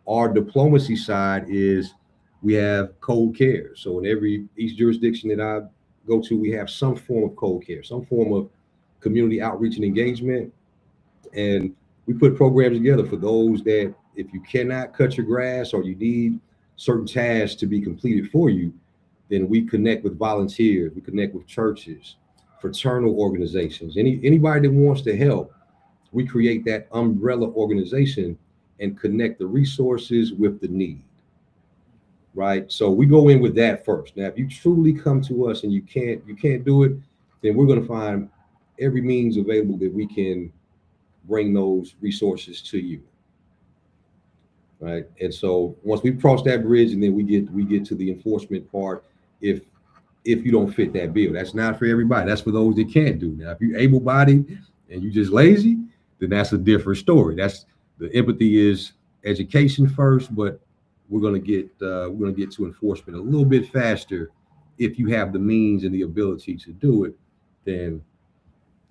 our diplomacy side is we have cold care. So in each jurisdiction that I go to, we have some form of cold care, some form of community outreach and engagement. And we put programs together for those that if you cannot cut your grass or you need certain tasks to be completed for you, then we connect with volunteers, we connect with churches, fraternal organizations, anybody that wants to help. We create that umbrella organization and connect the resources with the need, right? So we go in with that first. Now, if you truly come to us and you can't do it, then we're going to find every means available that we can bring those resources to you, right? And so once we cross that bridge, and then we get to the enforcement part, if you don't fit that bill, that's not for everybody. That's for those that can't do. Now, if you're able-bodied and you just lazy, then that's a different story. That's the empathy is education first, but we're gonna get to enforcement a little bit faster. If you have the means and the ability to do it, then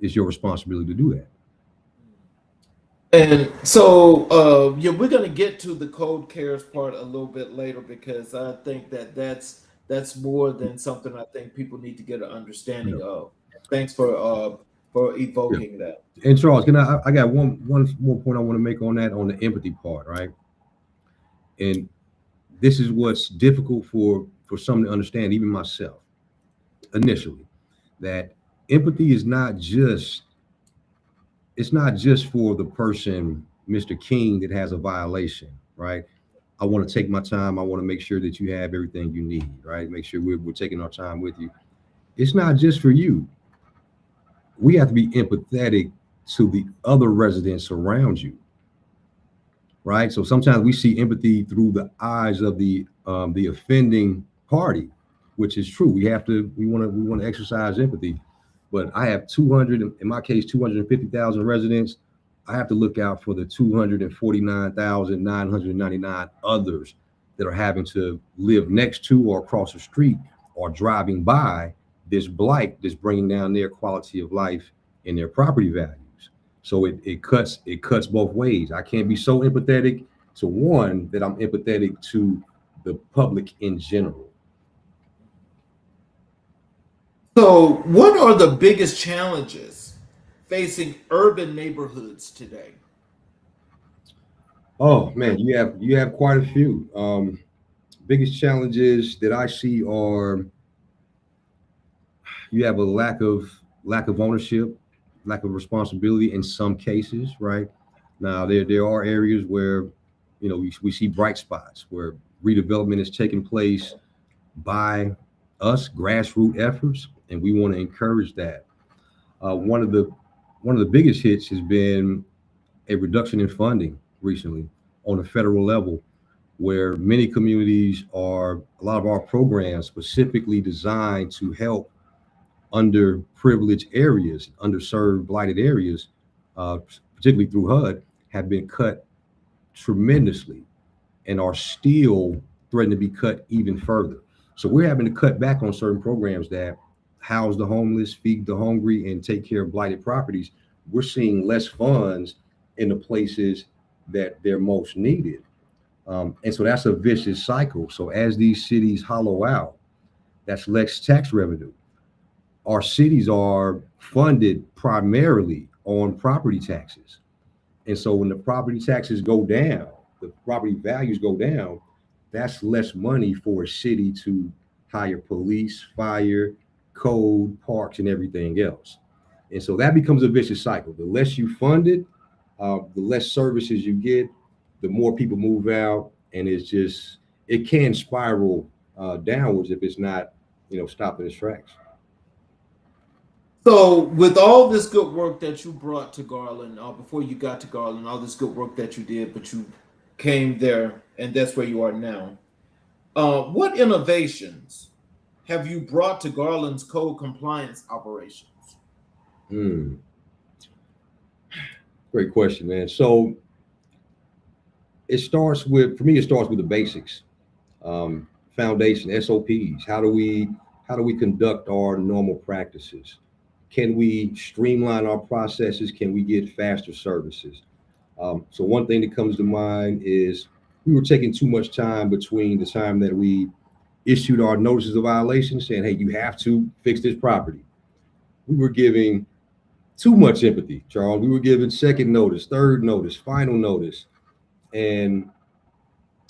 it's your responsibility to do that. And so, we're going to get to the cold cares part a little bit later, because I think that's more than something I think people need to get an understanding Yeah. of. Thanks for Yeah. evoking that. And Charles, I got one more point I want to make on that, on the empathy part, right? And this is what's difficult for some to understand, even myself, initially, that empathy is not just for the person, Mr. King, that has a violation, right? I want to take my time. I want to make sure that you have everything you need, right? Make sure we're taking our time with you. It's not just for you. We have to be empathetic to the other residents around you, right? So sometimes we see empathy through the eyes of the offending party, which is true. We want to exercise empathy, but I have 200, in my case, 250,000 residents. I have to look out for the 249,999 others that are having to live next to or across the street or driving by this blight that's bringing down their quality of life and their property values. So it cuts both ways. I can't be so empathetic to one that I'm empathetic to the public in general. So, what are the biggest challenges facing urban neighborhoods today? Oh man, you have quite a few. Biggest challenges that I see are you have a lack of ownership, lack of responsibility in some cases, right? Now there are areas where we see bright spots where redevelopment is taking place by us, grassroots efforts, and we want to encourage that. One of the biggest hits has been a reduction in funding recently on a federal level, where many communities are, a lot of our programs specifically designed to help underprivileged areas, underserved, blighted areas, particularly through HUD, have been cut tremendously and are still threatening to be cut even further. So we're having to cut back on certain programs that house the homeless, feed the hungry, and take care of blighted properties. We're seeing less funds in the places that they're most needed. And so that's a vicious cycle. So as these cities hollow out, that's less tax revenue. Our cities are funded primarily on property taxes. And so when the property taxes go down, the property values go down, that's less money for a city to hire police, fire, code, parks, and everything else. And so that becomes a vicious cycle. The less you fund it, the less services you get, the more people move out, and it can spiral downwards if it's not, stopped in its tracks. So, with all this good work that you brought to Garland, before you got to Garland, all this good work that you did, but you came there, and that's where you are now. What innovations have you brought to Garland's code compliance operations? Hmm. Great question, man. So for me, it starts with the basics, foundation, SOPs. How do we conduct our normal practices? Can we streamline our processes? Can we get faster services? So one thing that comes to mind is we were taking too much time between the time that we issued our notices of violation saying, hey, you have to fix this property. We were giving too much empathy, Charles. We were giving second notice, third notice, final notice. And,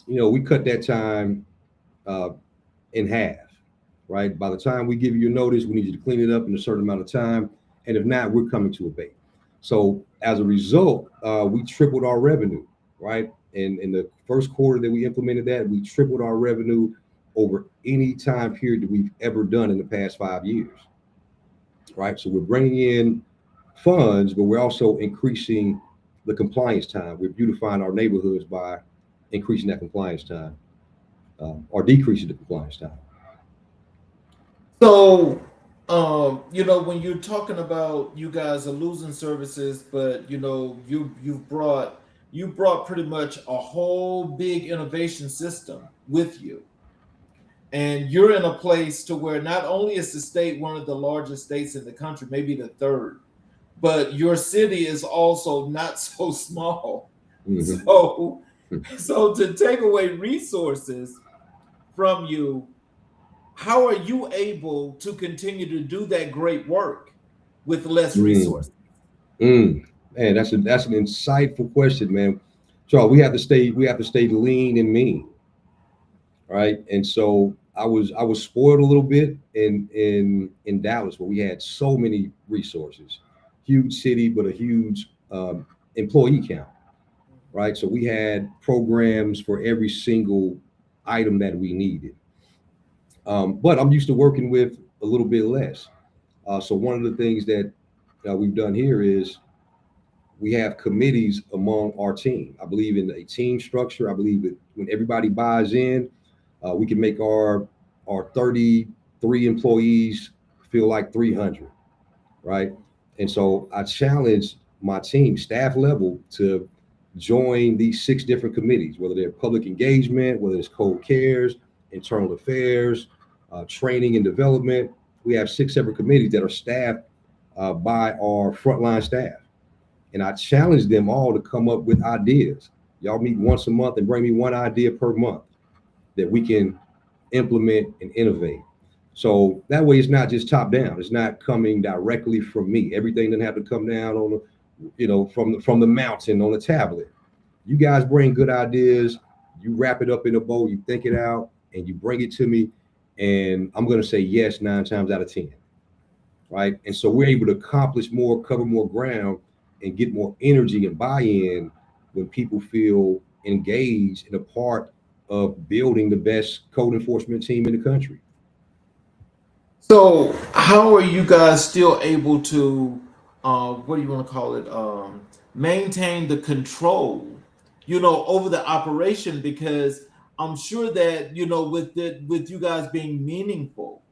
we cut that time in half, right? By the time we give you your notice, we need you to clean it up in a certain amount of time. And if not, we're coming to abate. So as a result, we tripled our revenue, right? And in the first quarter that we implemented that, we tripled our revenue over any time period that we've ever done in the past 5 years, right? So we're bringing in funds, but we're also increasing the compliance time. We're beautifying our neighborhoods by increasing that compliance time or decreasing the compliance time. So, when you're talking about you guys are losing services, but you brought pretty much a whole big innovation system with you, and you're in a place to where not only is the state one of the largest states in the country, maybe the third, but your city is also not so small. Mm-hmm. So to take away resources from you, how are you able to continue to do that great work with less resources? Man, that's an insightful question, man. Charles, we have to stay lean and mean, right? And so I was spoiled a little bit in Dallas, where we had so many resources, huge city, but a huge employee count, right? So we had programs for every single item that we needed. But I'm used to working with a little bit less. So one of the things that we've done here is we have committees among our team. I believe in a team structure. I believe that when everybody buys in, we can make our 33 employees feel like 300, right? And so I challenge my team, staff level, to join these 6 different committees, whether they're public engagement, whether it's code cares, internal affairs, training and development. We have 6 separate committees that are staffed by our frontline staff. And I challenge them all to come up with ideas. Y'all meet once a month and bring me one idea per month that we can implement and innovate. So that way it's not just top down. It's not coming directly from me. Everything doesn't have to come down on from the mountain on a tablet. You guys bring good ideas, you wrap it up in a bowl, you think it out, and you bring it to me, and I'm going to say yes 9 times out of 10, right? And so we're able to accomplish more, cover more ground, and get more energy and buy-in when people feel engaged and a part of building the best code enforcement team in the country. So how are you guys still able to, what do you want to call it, maintain the control, over the operation? Because I'm sure that, with you guys being meaningful,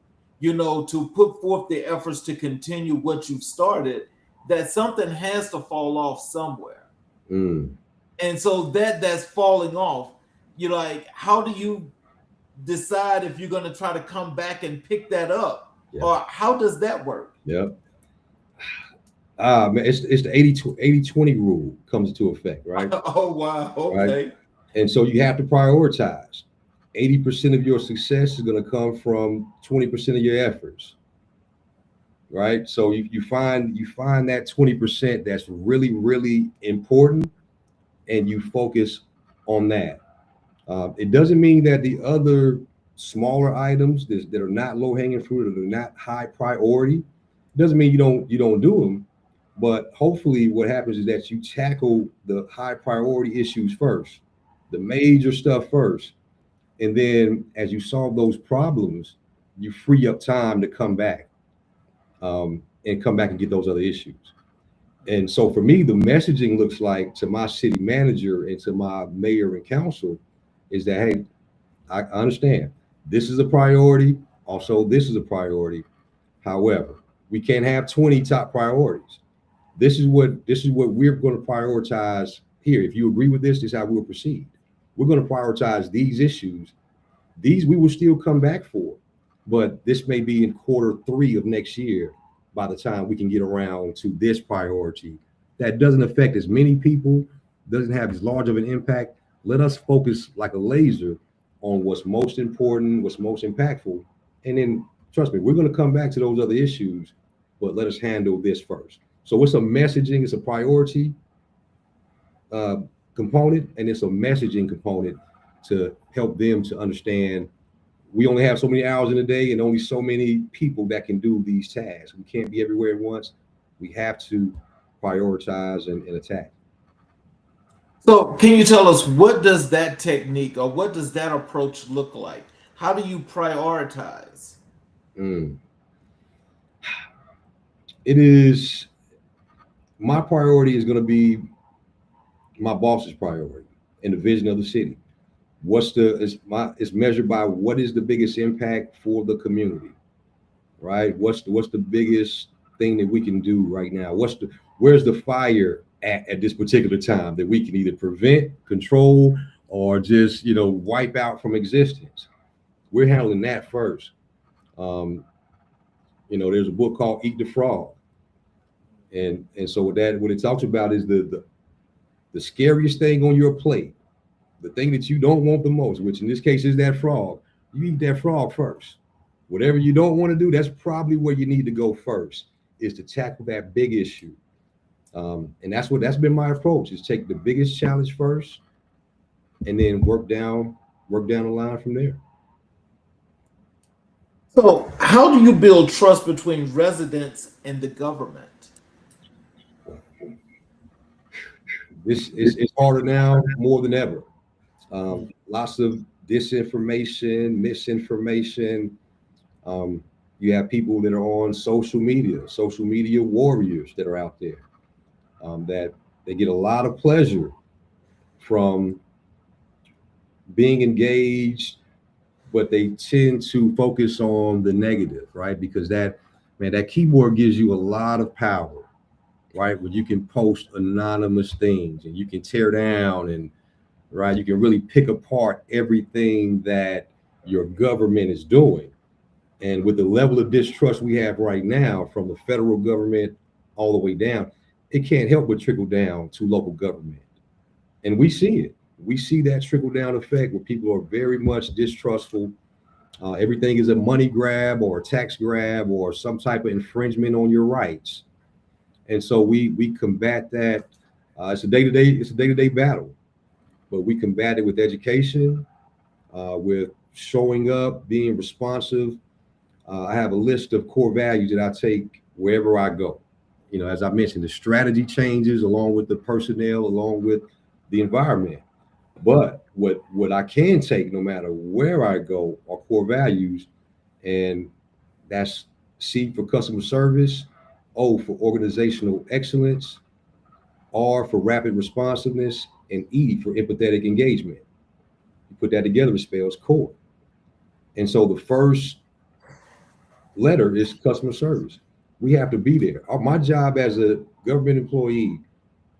to put forth the efforts to continue what you've started, that something has to fall off somewhere. Mm. And so that's falling off. You're like, how do you decide if you're going to try to come back and pick that up? Yeah. Or how does that work? Yeah. Man, it's the 80-20 rule comes into effect, right? Oh, wow. Right. Okay. And so you have to prioritize. 80% of your success is going to come from 20% of your efforts. Right. So you find that 20% that's really, really important, and you focus on that. It doesn't mean that the other smaller items that are not low hanging fruit or they're not high priority, doesn't mean you don't do them. But hopefully what happens is that you tackle the high priority issues first, the major stuff first. And then as you solve those problems, you free up time to come back and come back and get those other issues. And so for me, the messaging looks like to my city manager and to my mayor and council is that, hey, I understand this is a priority. Also, this is a priority. However, we can't have 20 top priorities. This is what we're going to prioritize here. If you agree with this is how we'll proceed. We're going to prioritize these issues. These we will still come back for, but this may be in Q3 of next year by the time we can get around to this priority that doesn't affect as many people, doesn't have as large of an impact. Let us focus like a laser on what's most important, what's most impactful. And then trust me, we're going to come back to those other issues, but let us handle this first. So it's a messaging, it's a priority component, and it's a messaging component to help them to understand we only have so many hours in a day and only so many people that can do these tasks. We can't be everywhere at once. We have to prioritize and attack. So can you tell us, what does that technique or what does that approach look like? How do you prioritize? Mm. It is, my priority is going to be my boss's priority and the vision of the city. It's measured by what is the biggest impact for the community, right? What's the biggest thing that we can do right now? Where's the fire at this particular time that we can either prevent, control, or just wipe out from existence? We're handling that first. There's a book called Eat the Frog, and so what it talks about is the scariest thing on your plate, the thing that you don't want the most, which in this case is that frog. You eat that frog first. Whatever you don't want to do, that's probably where you need to go first, is to tackle that big issue. And that's been my approach, is take the biggest challenge first and then work down the line from there. So how do you build trust between residents and the government? It's harder now more than ever. Lots of disinformation, misinformation. You have people that are on social media warriors that are out there, that they get a lot of pleasure from being engaged, but they tend to focus on the negative, right? Because that keyboard gives you a lot of power, right? Where you can post anonymous things and you can tear down and right, you can really pick apart everything that your government is doing. And with the level of distrust we have right now from the federal government all the way down, it can't help but trickle down to local government. And we see it. We see that trickle down effect where people are very much distrustful. Everything is a money grab or a tax grab or some type of infringement on your rights. And so we combat that. It's a day-to-day battle, but we combat it with education, with showing up, being responsive. I have a list of core values that I take wherever I go. As I mentioned, the strategy changes along with the personnel, along with the environment. But what I can take no matter where I go are core values, and that's C for customer service, O for organizational excellence, R for rapid responsiveness, and E for empathetic engagement. put that together, it spells court. And so the first letter is customer service. We have to be there. My job as a government employee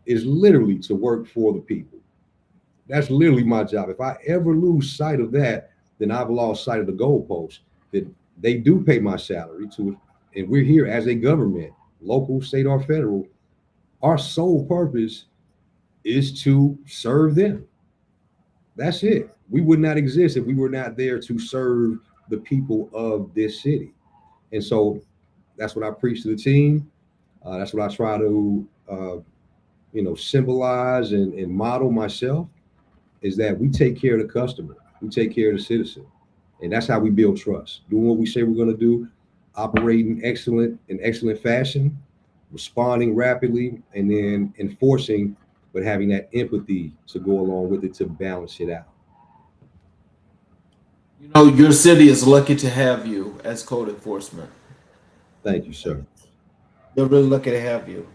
is literally to work for the people. That's literally my job. If I ever lose sight of that, then I've lost sight of the goalpost. That they do pay my salary to, and we're here as a government, local, state, or federal. Our sole purpose is to serve them. That's it. We would not exist if we were not there to serve the people of this city. And so that's what I preach to the team. That's what I try to, symbolize and model myself, is that we take care of the customer. We take care of the citizen. And that's how we build trust. Doing what we say we're going to do, operating in excellent fashion, responding rapidly, and then enforcing, but having that empathy to go along with it to balance it out. You know, your city is lucky to have you as code enforcement. Thank you, sir. They're really lucky to have you.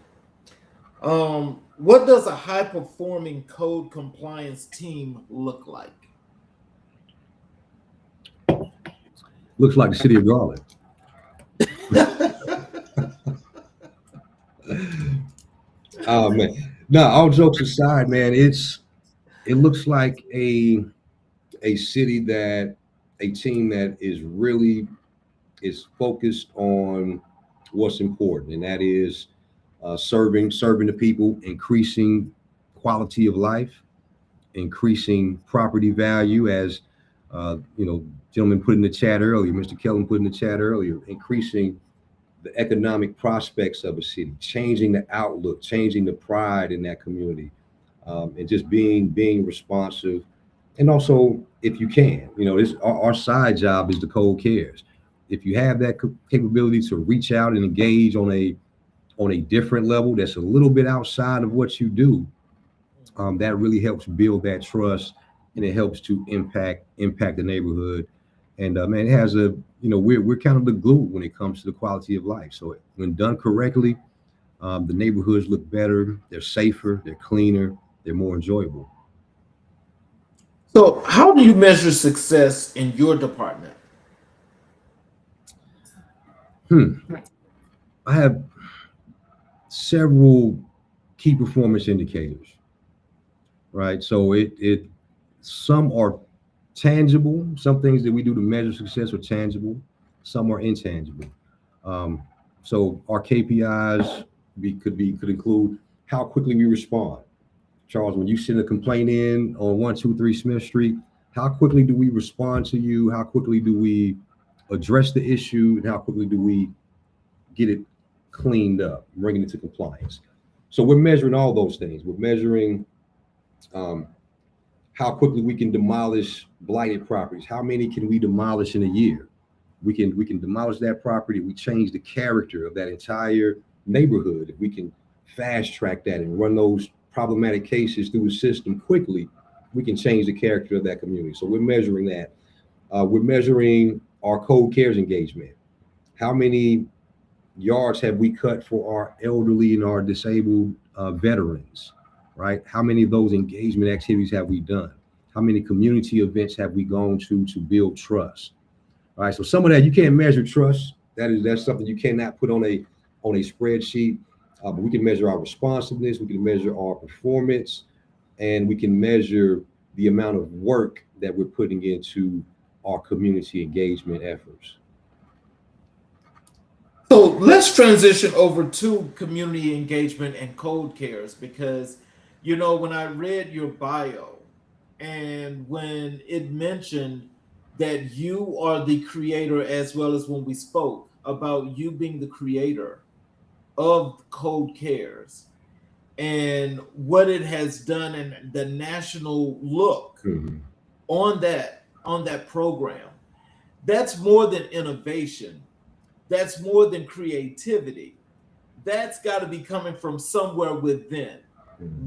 What does a high-performing code compliance team look like? Looks like the city of Garland. Oh man, no. All jokes aside, man, it looks like a city a team that is focused on what's important, and that is serving the people, increasing quality of life, increasing property value, as gentleman put in the chat earlier, Mr. Kellen put in the chat earlier, increasing the economic prospects of a city, changing the outlook, changing the pride in that community, and just being responsive. And also, if you can, our side job is the Code Cares. If you have that capability to reach out and engage on a different level that's a little bit outside of what you do, that really helps build that trust, and it helps to impact the neighborhood. And man, it has we're kind of the glue when it comes to the quality of life. So when done correctly, the neighborhoods look better, they're safer, they're cleaner, they're more enjoyable. So how do you measure success in your department? I have several key performance indicators, right? So some are tangible. Some things that we do to measure success are tangible. Some are intangible. So our KPIs could include how quickly we respond. Charles, when you send a complaint in on 123 Smith Street, how quickly do we respond to you? How quickly do we address the issue? And how quickly do we get it cleaned up, bringing it to compliance? So we're measuring all those things. We're measuring how quickly we can demolish blighted properties. How many can we demolish in a year? We can demolish that property. We change the character of that entire neighborhood. If we can fast track that and run those problematic cases through the system quickly, we can change the character of that community. So we're measuring that. We're measuring our Code Cares engagement. How many yards have we cut for our elderly and our disabled veterans, right? How many of those engagement activities have we done? How many community events have we gone to build trust? All right, so some of that you can't measure trust. That's something you cannot put on a spreadsheet. But we can measure our responsiveness, we can measure our performance, and we can measure the amount of work that we're putting into our community engagement efforts. So let's transition over to community engagement and Code Cares, because, when I read your bio and when it mentioned that you are the creator, as well as when we spoke about you being the creator of Code Cares and what it has done and the national look on that program, that's more than innovation. That's more than creativity. That's got to be coming from somewhere within.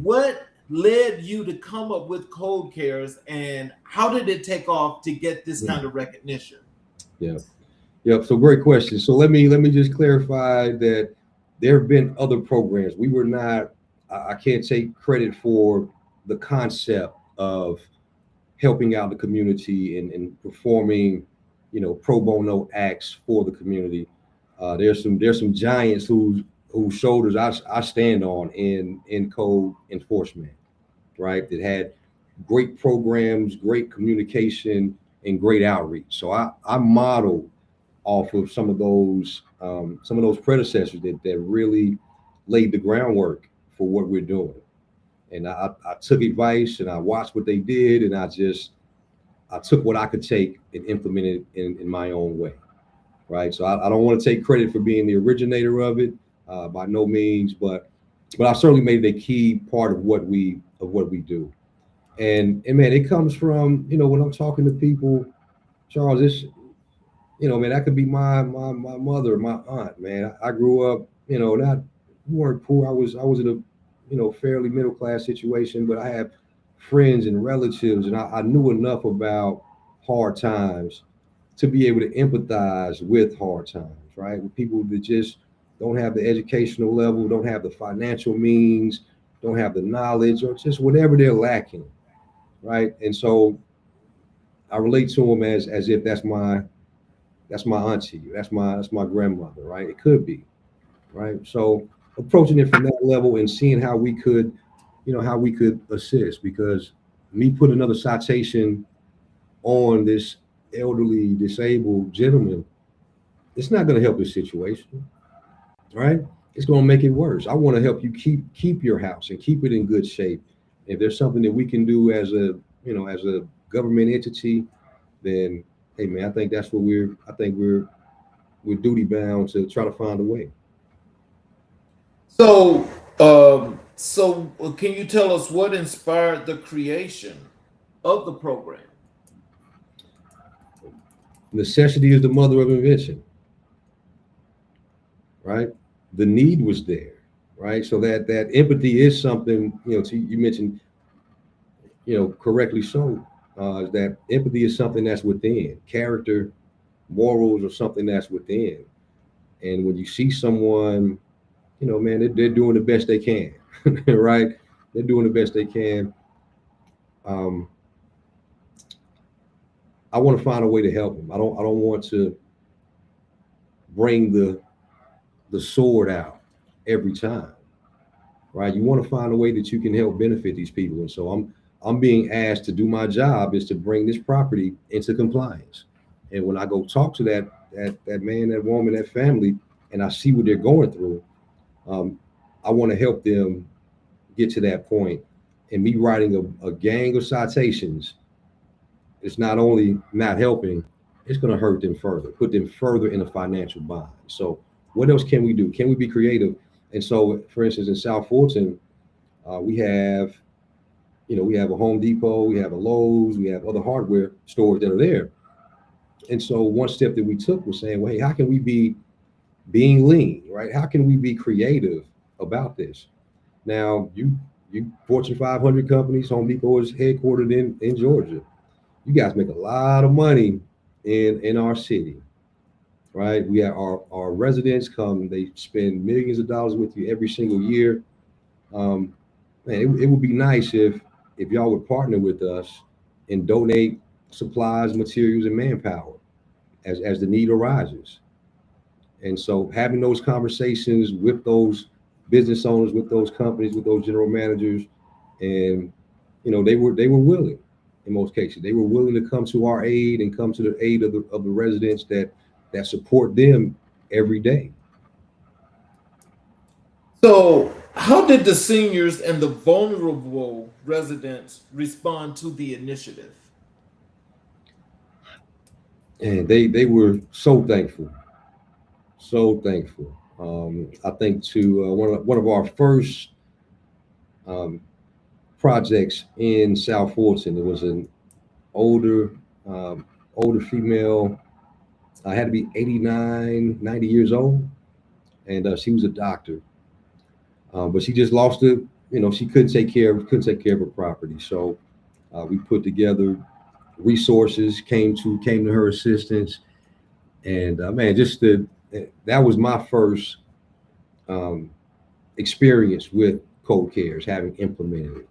What led you to come up with Code Cares, and how did it take off to get this kind of recognition? Yep. So great question. So let me just clarify that there have been other programs. We were not, I can't take credit for the concept of helping out the community and performing, pro bono acts for the community. There's some giants whose shoulders I stand on in code enforcement, right? That had great programs, great communication, and great outreach. So I model off of some of those predecessors that really laid the groundwork for what we're doing. And I took advice and I watched what they did, and I took what I could take and implemented in my own way, right? So I don't want to take credit for being the originator of it, by no means, but I certainly made it a key part of what we do. And man, it comes from, when I'm talking to people, Charles, it's, man, that could be my mother, my aunt, man. I grew up, not, we weren't poor. I was in a, fairly middle class situation, but I have friends and relatives, and I knew enough about hard times to be able to empathize with hard times, right? With people that just don't have the educational level, don't have the financial means, don't have the knowledge, or just whatever they're lacking, right? And so I relate to them as if that's my auntie, that's my grandmother, right? It could be, right? So approaching it from that level and seeing how we could assist, because me put another citation on this elderly disabled gentleman, it's not going to help his situation, right? It's going to make it worse. I want to help you keep your house and keep it in good shape. If there's something that we can do as a government entity, then hey man, I think we're duty bound to try to find a way. So can you tell us what inspired the creation of the program? Necessity is the mother of invention, right? The need was there, right? So that empathy is something, you mentioned, correctly so, that empathy is something that's within. Character, morals are something that's within. And when you see someone, man, they're doing the best they can, right? They're doing the best they can. I want to find a way to help them. I don't want to bring the sword out every time, right? You want to find a way that you can help benefit these people. And so I'm being asked to do my job is to bring this property into compliance. And when I go talk to that man, that woman, that family, and I see what they're going through, I want to help them get to that point. And me writing a gang of citations, it's not only not helping, it's going to hurt them further, put them further in a financial bind. So what else can we do? Can we be creative? And so, for instance, in South Fulton, we have a Home Depot, we have a Lowe's, we have other hardware stores that are there. And so one step that we took was saying, well, hey, how can we be being lean, right? How can we be creative about this? Now, you Fortune 500 companies, Home Depot is headquartered in Georgia. You guys make a lot of money in our city, right? We have our residents come, they spend millions of dollars with you every single year. Man, it would be nice if y'all would partner with us and donate supplies, materials, and manpower as the need arises. And so having those conversations with those business owners, with those companies, with those general managers, and they were willing. In most cases, they were willing to come to our aid and come to the aid of the residents that support them every day. So how did the seniors and the vulnerable residents respond to the initiative? And they were so thankful, so thankful. I think to one of our first projects in South Fulton, it was an older female. I had to be 89, 90 years old, and she was a doctor, but she just lost it. She couldn't take care of her property. So we put together resources, came to her assistance, and man, that was my first experience with Code Cares, having implemented it.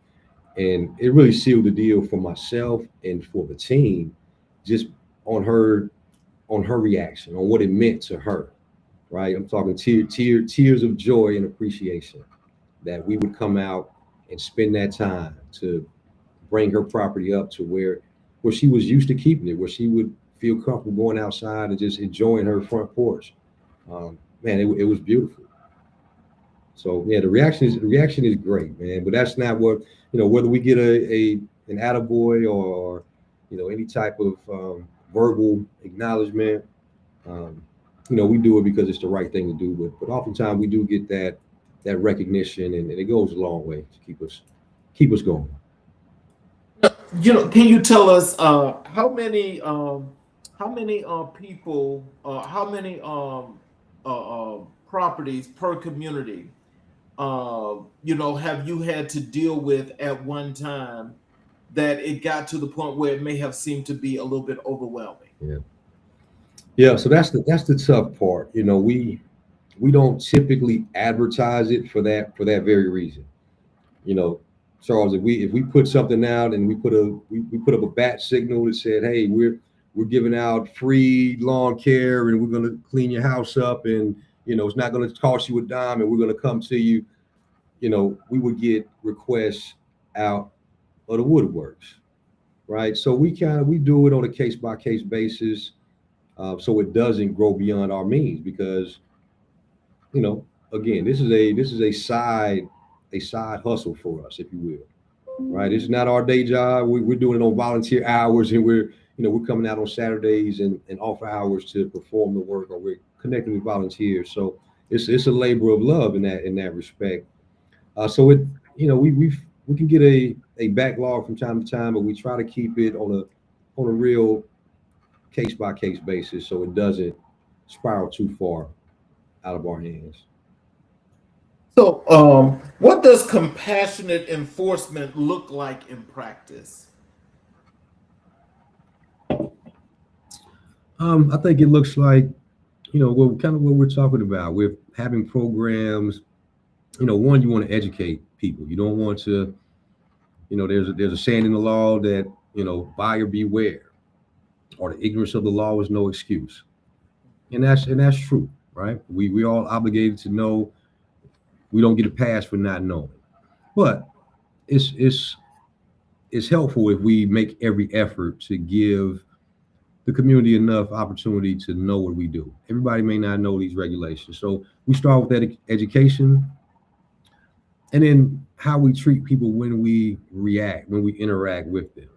And it really sealed the deal for myself and for the team, just on her reaction, on what it meant to her. Right, I'm talking tears of joy and appreciation that we would come out and spend that time to bring her property up to where she was used to keeping it, where she would feel comfortable going outside and just enjoying her front porch. Man, it was beautiful. So yeah, the reaction is great, man. But that's not what, whether we get a an attaboy or any type of verbal acknowledgement. Um, we do it because it's the right thing to do. But oftentimes we do get that recognition, and it goes a long way to keep us going. Can you tell us how many people, how many properties per community, have you had to deal with at one time that it got to the point where it may have seemed to be a little bit overwhelming? Yeah, yeah. So that's the tough part. We don't typically advertise it for that very reason. You know, Charles, if we put something out and we put up a bat signal that said, hey, we're giving out free lawn care and we're going to clean your house up, and it's not going to cost you a dime, and we're going to come to you. We would get requests out of the woodworks, right? So we do it on a case by case basis, so it doesn't grow beyond our means, because again, this is a side hustle for us, if you will, right? It's not our day job. We're doing it on volunteer hours, and we're coming out on Saturdays and off hours to perform the work, or we're connecting with volunteers. So it's a labor of love in that respect. So we can get a backlog from time to time, but we try to keep it on a real case by case basis, so it doesn't spiral too far out of our hands. So, what does compassionate enforcement look like in practice? I think it looks like, kind of what we're talking about. We're having programs. One, you want to educate people. You don't want to, there's a saying in the law that, buyer beware, or the ignorance of the law is no excuse. And that's true, right? We all obligated to know. We don't get a pass for not knowing. But it's helpful if we make every effort to give the community enough opportunity to know what we do. Everybody may not know these regulations. So we start with that education, and then how we treat people when we interact with them.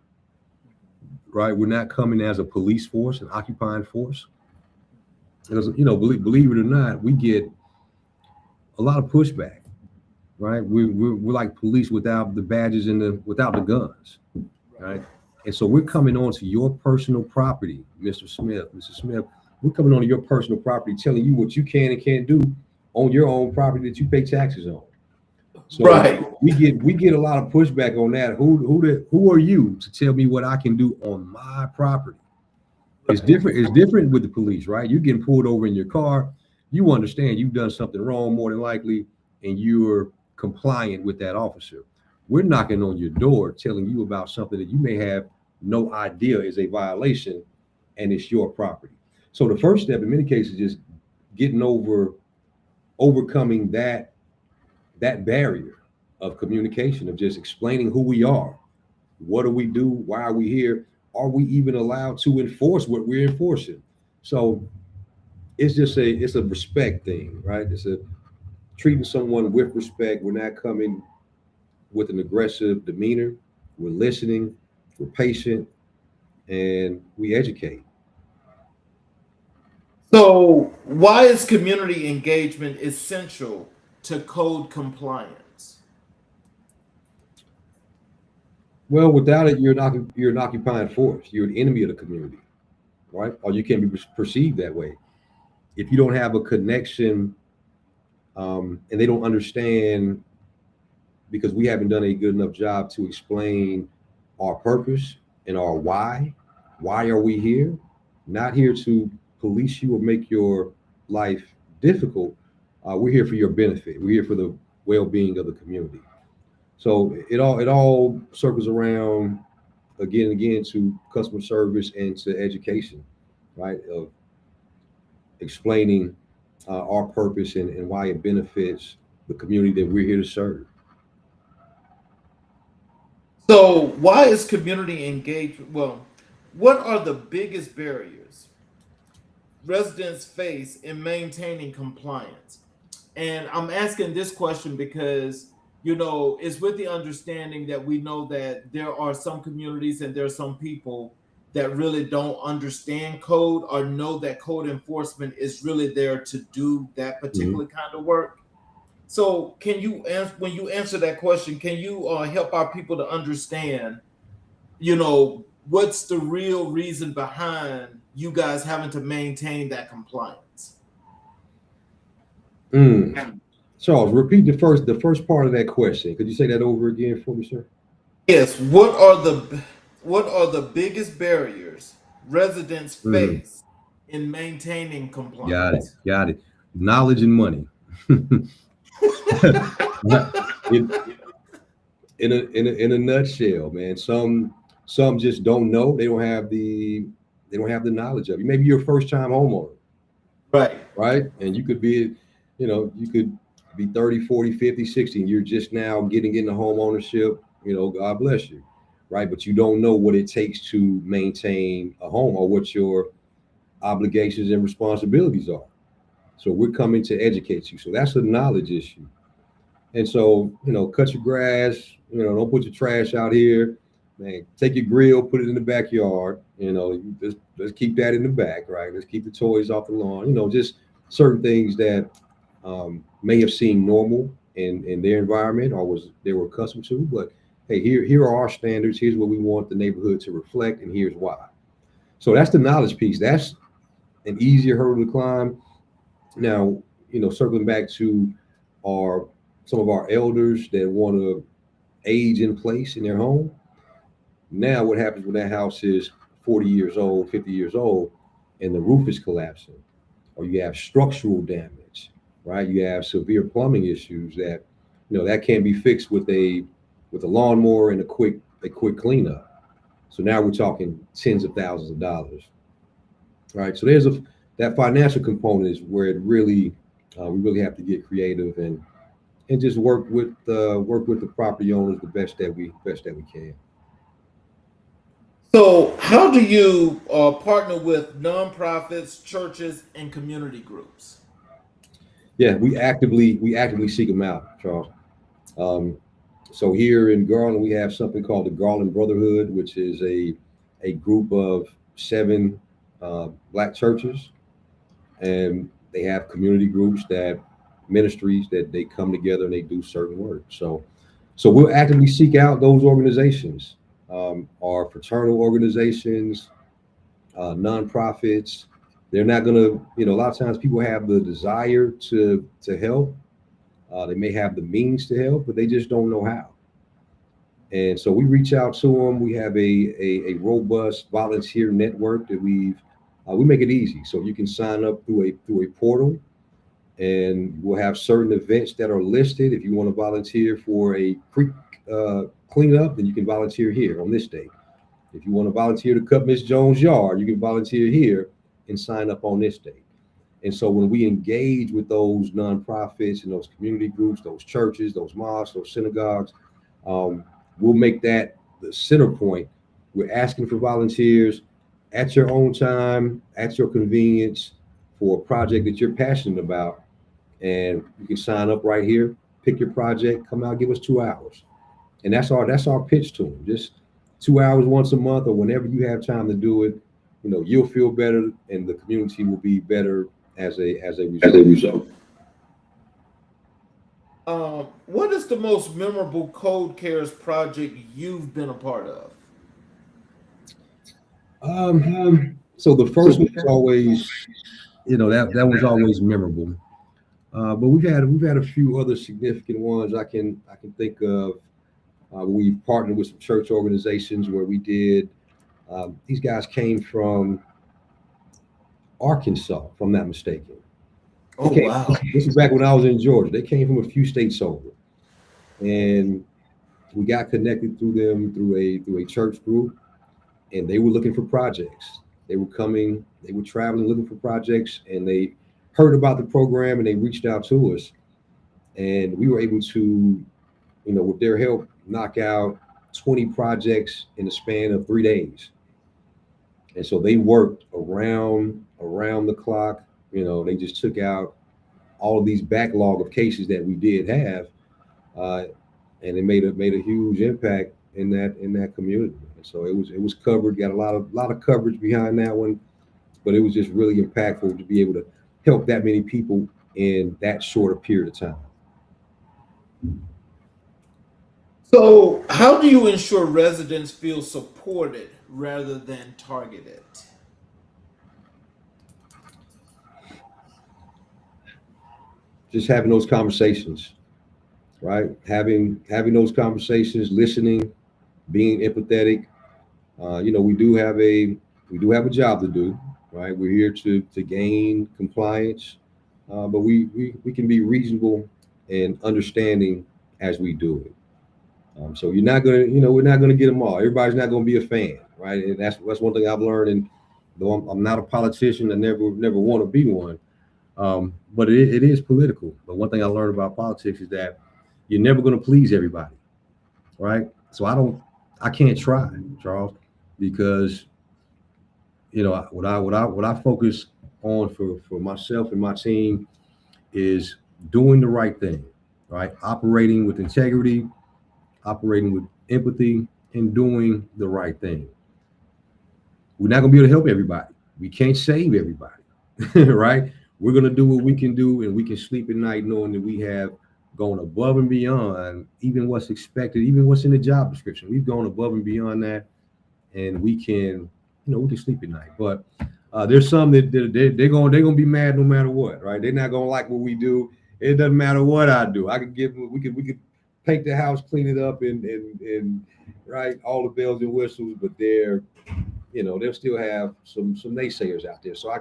Right? We're not coming as a police force, an occupying force. Because, believe it or not, we get a lot of pushback, right? We're like police without the badges and without the guns, right? And so we're coming onto your personal property, Mr. Smith, Mrs. Smith. We're coming onto your personal property, telling you what you can and can't do on your own property that you pay taxes on. So Right. we get a lot of pushback on that. Who are you to tell me what I can do on my property? It's different. It's different with the police, right? You're getting pulled over in your car. You understand you've done something wrong, more than likely, and you're compliant with that officer. We're knocking on your door, telling you about something that you may have no idea is a violation, and it's your property. So the first step, in many cases, is getting overcoming that barrier of communication, of just explaining who we are, what do we do, why are we here, are we even allowed to enforce what we're enforcing? So it's a respect thing, right? It's a treating someone with respect. We're not coming with an aggressive demeanor. We're listening, we're patient, and we educate. So, why is community engagement essential to code compliance? Well, without it, you're an occupying force. You're an enemy of the community, right? Or you can be perceived that way. If you don't have a connection, and they don't understand, because we haven't done a good enough job to explain our purpose and our why. Why are we here? Not here to police you or make your life difficult. We're here for your benefit. We're here for the well-being of the community. So it all circles around again and again to customer service and to education, right? Of explaining our purpose and why it benefits the community that we're here to serve. So, why is community engagement? Well, what are the biggest barriers residents face in maintaining compliance? And I'm asking this question because, it's with the understanding that we know that there are some communities and there are some people that really don't understand code or know that code enforcement is really there to do that Mhm. particular kind of work. So, can you answer when you answer that question? Can you help our people to understand, what's the real reason behind you guys having to maintain that compliance? Mm. Charles, repeat the first part of that question. Could you say that over again for me, sir? Yes. What are the biggest barriers residents Mhm. face in maintaining Got it. compliance? Got it. Knowledge and money. in, in a nutshell, man. Some just don't know. They don't have the knowledge of it. Maybe you're a first time homeowner, Right. right? And you could be 30, 40, 50, 60, and you're just now getting into home ownership, God bless you, right? But you don't know what it takes to maintain a home or what your obligations and responsibilities are. So we're coming to educate you. So that's a knowledge issue. And so, cut your grass, don't put your trash out here. Man, take your grill, put it in the backyard. Let's keep that in the back, right? Let's keep the toys off the lawn. Just certain things that may have seemed normal in their environment or was they were accustomed to. But hey, here are our standards. Here's what we want the neighborhood to reflect, and here's why. So that's the knowledge piece. That's an easier hurdle to climb. Now, circling back to our some of our elders that want to age in place in their home. Now, what happens when that house is 40 years old, 50 years old, and the roof is collapsing, or you have structural damage, right? You have severe plumbing issues that that can't be fixed with a lawnmower and a quick cleanup. So now we're talking tens of thousands of dollars, right? So that financial component is where it really we really have to get creative and just work with the property owners the best that we can. So, how do you partner with nonprofits, churches, and community groups? Yeah, we actively seek them out, Charles. Um, so here in Garland, we have something called the Garland Brotherhood, which is a group of seven black churches, and they have community groups that ministries that they come together and they do certain work. So we'll actively seek out those organizations, our fraternal organizations, nonprofits. They're not going to, a lot of times people have the desire to help. They may have the means to help, but they just don't know how. And so we reach out to them. We have a robust volunteer network that we make it easy. So you can sign up through a portal, and we'll have certain events that are listed. If you want to volunteer for a creek cleanup, then you can volunteer here on this date. If you want to volunteer to cut Miss Jones' yard, you can volunteer here and sign up on this date. And so when we engage with those nonprofits and those community groups, those churches, those mosques, those synagogues, um, we'll make that the center point. We're asking for volunteers at your own time, at your convenience, for a project that you're passionate about. And you can sign up right here, pick your project, come out, give us 2 hours. And that's our pitch to them. Just 2 hours once a month or whenever you have time to do it. You'll feel better, and the community will be better as a As a result. result. What is the most memorable Code Cares project you've been a part of? Um, so the first one was always, that was always memorable. But we've had a few other significant ones I can think of. We've partnered with some church organizations where we did. These guys came from Arkansas, if I'm not mistaken. They Oh, came. wow. This is back when I was in Georgia. They came from a few states over, and we got connected through them through a church group, and they were looking for projects. They were traveling looking for projects, and they heard about the program and they reached out to us, and we were able to, with their help, knock out 20 projects in the span of 3 days. And so they worked around the clock. They just took out all of these backlog of cases that we did have, and it made a huge impact in that community. And so it was covered. Got a lot of coverage behind that one, but it was just really impactful to be able to help that many people in that short a period of time. So, how do you ensure residents feel supported rather than targeted? Just having those conversations, right? Having those conversations, listening, being empathetic. We do have a job to do, right? We're here to gain compliance, but we can be reasonable and understanding as we do it. So we're not gonna get them all. Everybody's not gonna be a fan, right? And that's one thing I've learned. And though I'm not a politician, I never want to be one. But it is political. But one thing I learned about politics is that you're never going to please everybody, right? So I can't try, Charles, because what I focus on for myself and my team is doing the right thing, right? Operating with integrity, operating with empathy, and doing the right thing. We're not going to be able to help everybody. We can't save everybody, right? We're going to do what we can do, and we can sleep at night knowing that we have gone above and beyond even what's expected, even what's in the job description. We've gone above and beyond that, and we can sleep at night. But there's some that they're going to be mad no matter what, right? They're not going to like what we do. It doesn't matter what I do. We could paint the house, clean it up, and right, all the bells and whistles, but they'll still have some naysayers out there. So I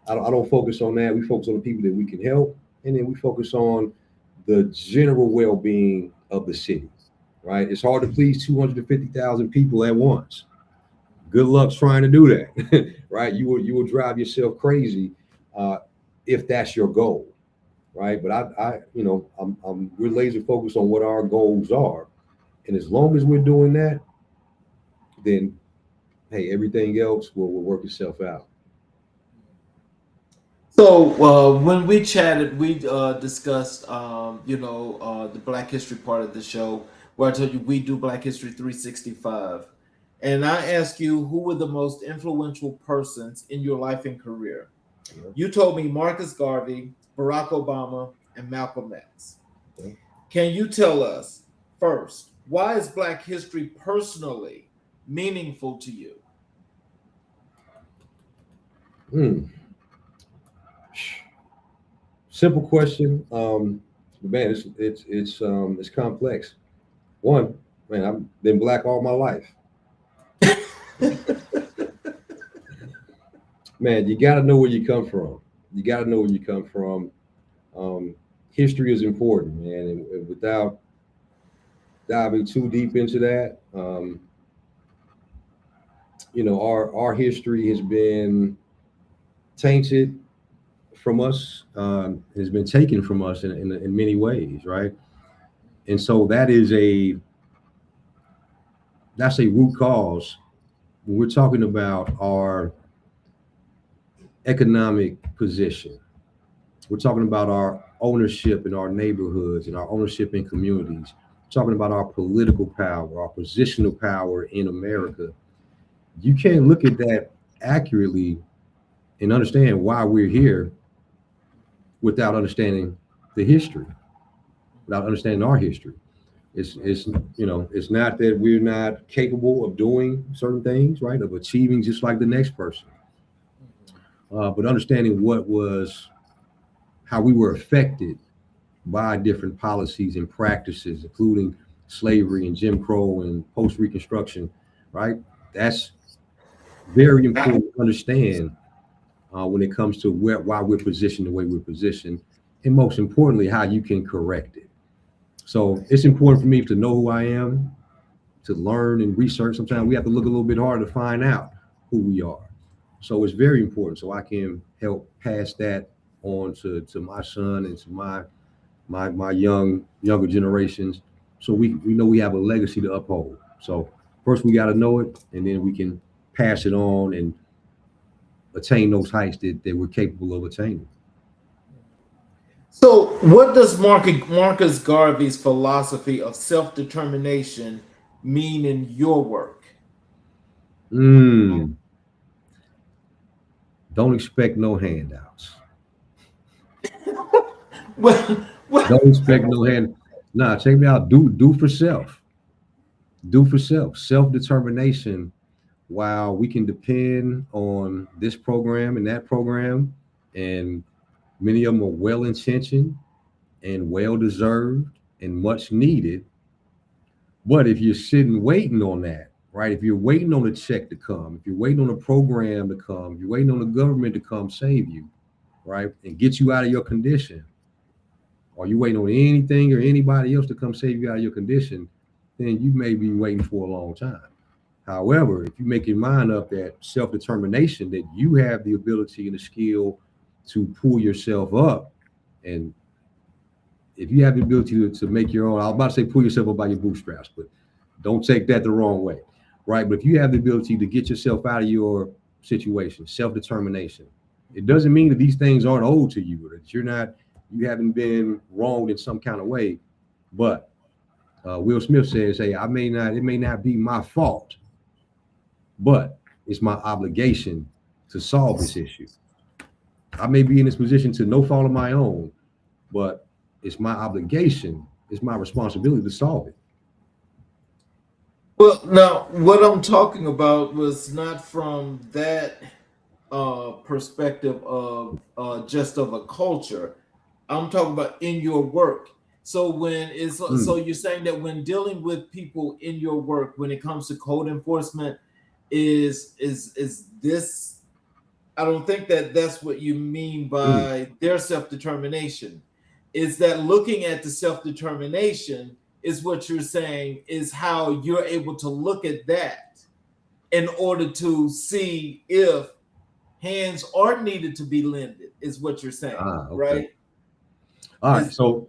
don't focus on that. We focus on the people that we can help, and then we focus on the general well-being of the city, right? It's hard to please 250,000 people at once. Good luck trying to do that, right? You will drive yourself crazy if that's your goal, right? But we're laser focused on what our goals are, and as long as we're doing that, then hey, everything else will work itself out. So when we chatted, we discussed, the Black History part of the show, where I told you we do Black History 365, and I asked you who were the most influential persons in your life and career. Yeah. You told me Marcus Garvey, Barack Obama, and Malcolm X. Yeah. Can you tell us first, why is Black history personally meaningful to you? Simple question, man. It's complex. One, man, I've been Black all my life. Man, you got to know where you come from. History is important, man, and without diving too deep into that, our history has been tainted from us, has been taken from us in many ways, right? And so that's a root cause when we're talking about our economic position. We're talking about our ownership in our neighborhoods and our ownership in communities. We're talking about our political power, our positional power in America. You can't look at that accurately and understand why we're here without understanding the history, without understanding our history. It's not that we're not capable of doing certain things, right? Of achieving just like the next person. But understanding how we were affected by different policies and practices, including slavery and Jim Crow and post-Reconstruction, right? That's very important to understand when it comes to why we're positioned the way we're positioned, and most importantly, how you can correct it. So it's important for me to know who I am, to learn and research. Sometimes we have to look a little bit harder to find out who we are. So it's very important. So I can help pass that on to my son and to my younger generations. So we know we have a legacy to uphold. So first we got to know it, and then we can pass it on and attain those heights that we're capable of attaining. So, what does Marcus Garvey's philosophy of self-determination mean in your work? Mm, don't expect no handouts. Well, Don't expect no hand. Nah, check me out. Do for self. Do for self. Self determination. While we can depend on this program and that program, and many of them are well intentioned and well deserved and much needed. But if you're sitting waiting on that, right? If you're waiting on a check to come, if you're waiting on a program to come, if you're waiting on the government to come save you, right, and get you out of your condition, or you waiting on anything or anybody else to come save you out of your condition, then you may be waiting for a long time. However, if you make your mind up that self-determination, that you have the ability and the skill to pull yourself up, and if you have the ability to make your own, I was about to say pull yourself up by your bootstraps, but don't take that the wrong way, right? But if you have the ability to get yourself out of your situation, self-determination, it doesn't mean that these things aren't owed to you, or that you haven't been wronged in some kind of way. But Will Smith says, "Hey, it may not be my fault, but it's my obligation to solve this issue. I may be in this position to no fault of my own, but it's my obligation, it's my responsibility to solve it." well, now what I'm talking about was not from that perspective of just of a culture. I'm talking about in your work. So you're saying that when dealing with people in your work, when it comes to code enforcement, is this? I don't think that that's what you mean Mm. by their self-determination. Is that looking at the self-determination is what you're saying is how you're able to look at that in order to see if hands are needed to be lended, is what you're saying, Okay. right? All right. Is So,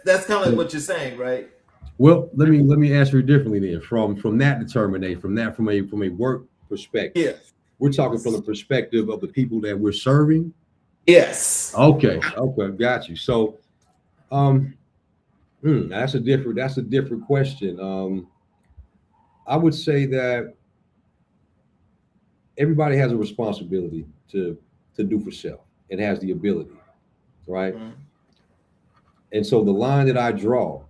that's kind of like what you're saying, right? well, let me answer it differently then. From that determination, from a work perspective, Yeah. we're talking from the perspective of the people that we're serving. Yes. Okay, got you. So, um, that's a different question. I would say that everybody has a responsibility to do for self and has the ability, right? Mhm. And so the line that I draw,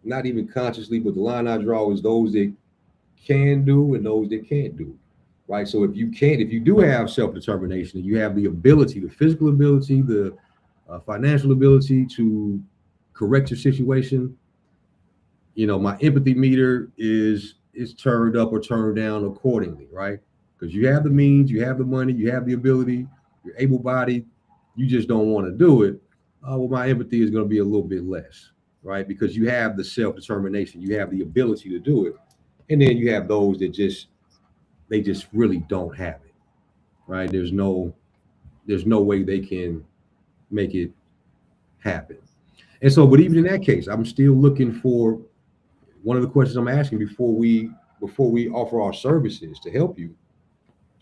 not even consciously, but the line I draw is those that can do and those that can't do, right? So if you do have self determination, and you have the ability, the physical ability, the financial ability to correct your situation, my empathy meter is turned up or turned down accordingly, right? Because you have the means, you have the money, you have the ability, you're able bodied, you just don't want to do it. Well, my empathy is going to be a little bit less, right? Because you have the self determination, you have the ability to do it, and then you have those that just really don't have it, right? There's no way they can make it happen. And so, but even in that case, I'm still looking for one of the questions I'm asking before we offer our services to help you.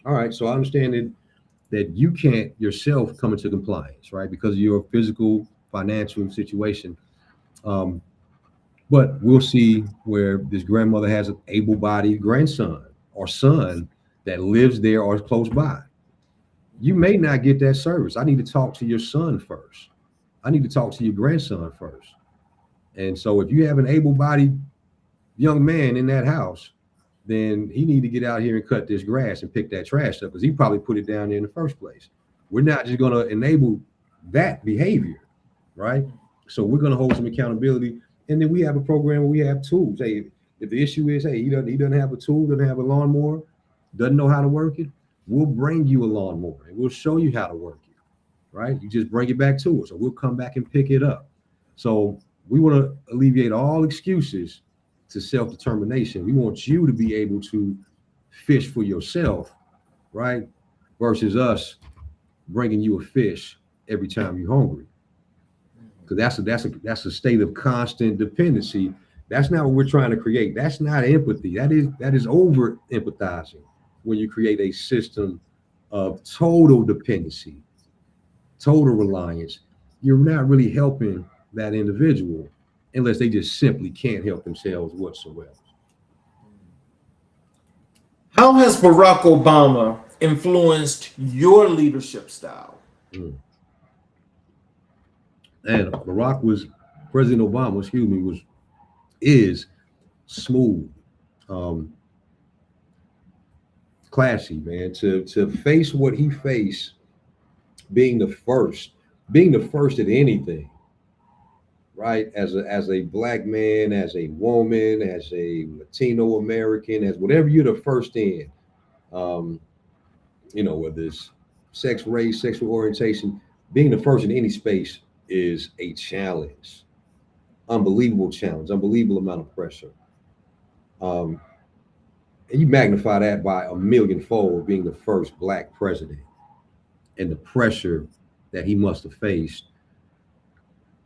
All right, so I understand that you can't yourself come into compliance, right, because of your physical, financial situation. Um, but we'll see where this grandmother has an able-bodied grandson or son that lives there or close by. You may not get that service. I need to talk to your son first. I need to talk to your grandson first. And so if you have an able-bodied young man in that house, then he need to get out here and cut this grass and pick that trash up because he probably put it down there in the first place. We're not just going to enable that behavior, right? So we're going to hold some accountability, and then we have a program where we have tools. Hey, if the issue is, hey, he doesn't have a tool, doesn't have a lawnmower, doesn't know how to work it, we'll bring you a lawnmower and we'll show you how to work it, right? You just bring it back to us, or we'll come back and pick it up. So We want to alleviate all excuses to self-determination. We want you to be able to fish for yourself, right? Versus us bringing you a fish every time you're hungry. Because that's a state of constant dependency. That's not what we're trying to create. That's not empathy. That is over empathizing when you create a system of total dependency, total reliance. You're not really helping that individual unless they just simply can't help themselves whatsoever. How has Barack Obama influenced your leadership style? Mm. And President Obama, excuse me, is smooth, um, classy, man. To face what he faced, being the first at anything, right? As a black man, as a woman, as a Latino American, as whatever you're the first in, um, whether it's sex, race, sexual orientation, being the first in any space is a challenge, unbelievable challenge, unbelievable amount of pressure. Um, and you magnify that by a millionfold, being the first black president and the pressure that he must have faced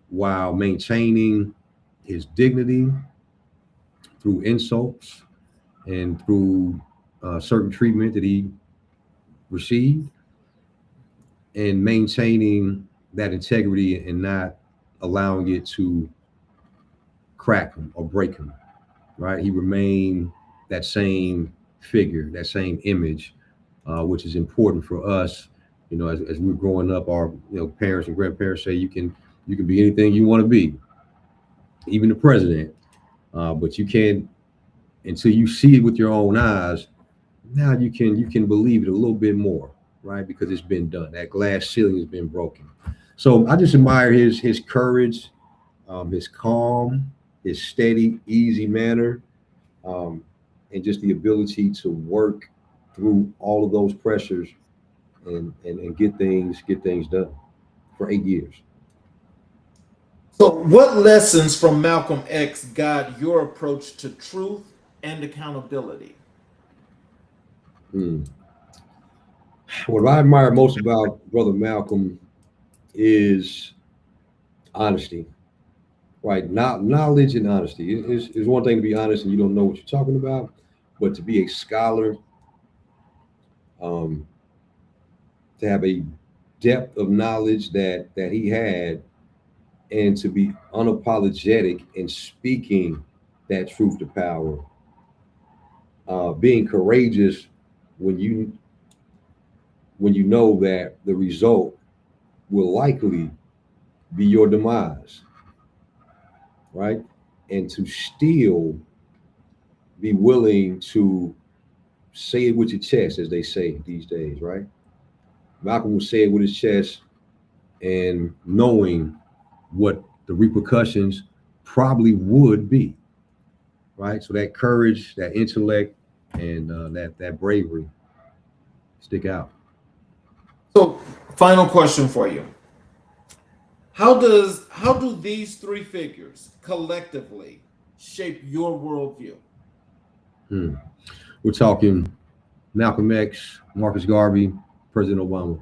while maintaining his dignity through insults and through certain treatment that he received, and maintaining that integrity and not allowing it to crack him or break him, right? He remained that same figure, that same image, which is important for us. As we're growing up, our parents and grandparents say you can be anything you want to be, even the president, but you can't until you see it with your own eyes. Now you can believe it a little bit more, right? Because it's been done. That glass ceiling has been broken. So I just admire his courage, his calm, his steady, easy manner, and just the ability to work through all of those pressures and get things done for 8 years. So, what lessons from Malcolm X guide your approach to truth and accountability? What I admire most about Brother Malcolm is honesty, right? Not knowledge and honesty. It's one thing to be honest and you don't know what you're talking about, but to be a scholar, to have a depth of knowledge that he had, and to be unapologetic in speaking that truth to power, being courageous when you know that the result will likely be your demise, right? And to still be willing to say it with your chest, as they say these days, right? Malcolm would say it with his chest, and knowing what the repercussions probably would be, right? So that courage, that intellect, and that bravery stick out. So, final question for you. How do these three figures collectively shape your worldview? We're talking Malcolm X, Marcus Garvey, President Obama.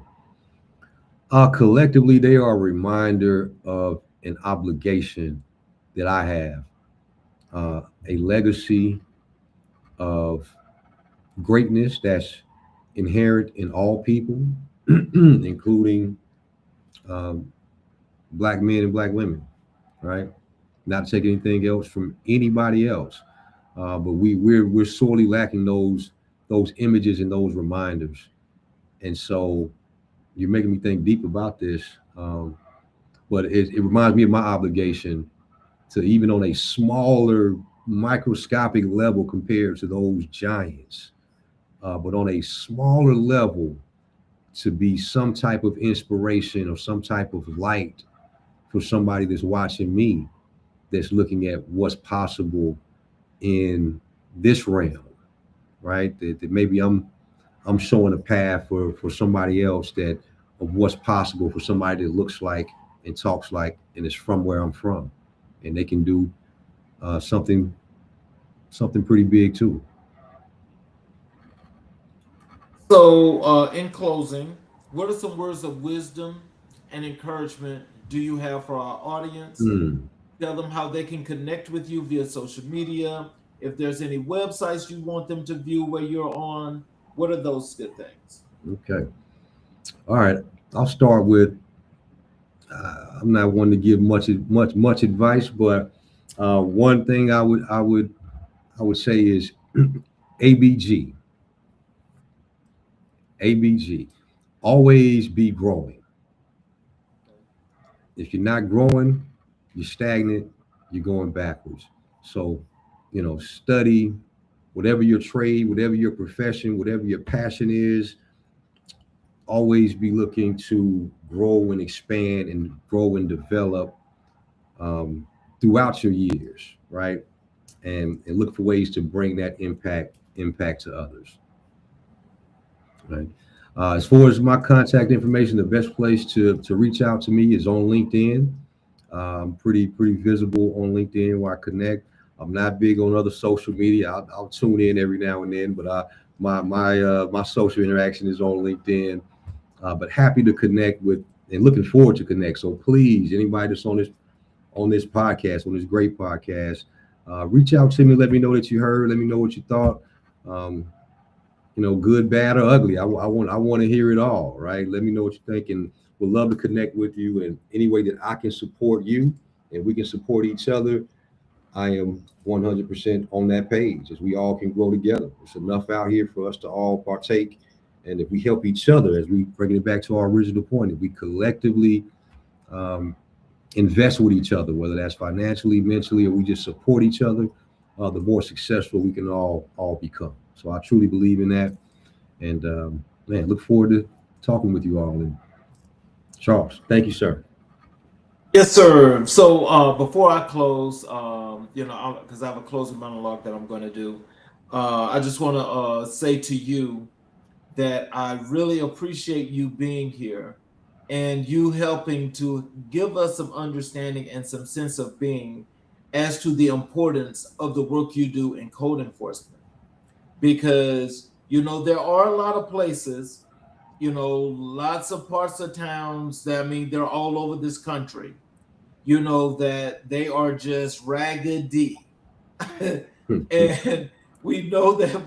Collectively, they are a reminder of an obligation that I have, a legacy of greatness that's inherent in all people, including black men and black women, right? Not to take anything else from anybody else, but we're sorely lacking those images and those reminders. And so you're making me think deep about this, but it reminds me of my obligation to, even on a smaller microscopic level compared to those giants, but on a smaller level, to be some type of inspiration or some type of light for somebody that's watching me, that's looking at what's possible in this realm, right? That maybe I'm showing a path for somebody else, that of what's possible for somebody that looks like and talks like and is from where I'm from. and they can do something pretty big too. So, in closing, what are some words of wisdom and encouragement do you have for our audience? Hmm. Tell them how they can connect with you via social media. If there's any websites you want them to view where you're on, what are those good things? Okay. All right. I'll start with. I'm not one to give much advice, but one thing I would say is ABG. ABG. Always be growing. If you're not growing, you're stagnant, you're going backwards. So, study whatever your trade, whatever your profession, whatever your passion is, always be looking to grow and expand and grow and develop throughout your years, right? And look for ways to bring that impact to others, right? As far as my contact information, the best place to reach out to me is on LinkedIn. Pretty visible on LinkedIn where I connect. I'm not big on other social media. I'll tune in every now and then, but my social interaction is on LinkedIn. But happy to connect with and looking forward to connect. So please, anybody that's on this podcast, on this great podcast, reach out to me. Let me know that you heard. Let me know what you thought. Um, good, bad, or ugly. I want to hear it all. Right. Let me know what you think, and would love to connect with you in any way that I can support you, and we can support each other. I am 100% on that page, as we all can grow together. There's enough out here for us to all partake. And if we help each other, as we bring it back to our original point, if we collectively um, invest with each other, whether that's financially, mentally, or we just support each other, the more successful we can all become. So I truly believe in that. And man, look forward to talking with you all. And Charles, thank you, sir. Yes, sir. So before I close, because I have a closing monologue that I'm going to do, I just want to say to you that I really appreciate you being here and you helping to give us some understanding and some sense of being as to the importance of the work you do in code enforcement. Because, there are a lot of places, lots of parts of towns that, I mean, they're all over this country, that they are just raggedy. And we know that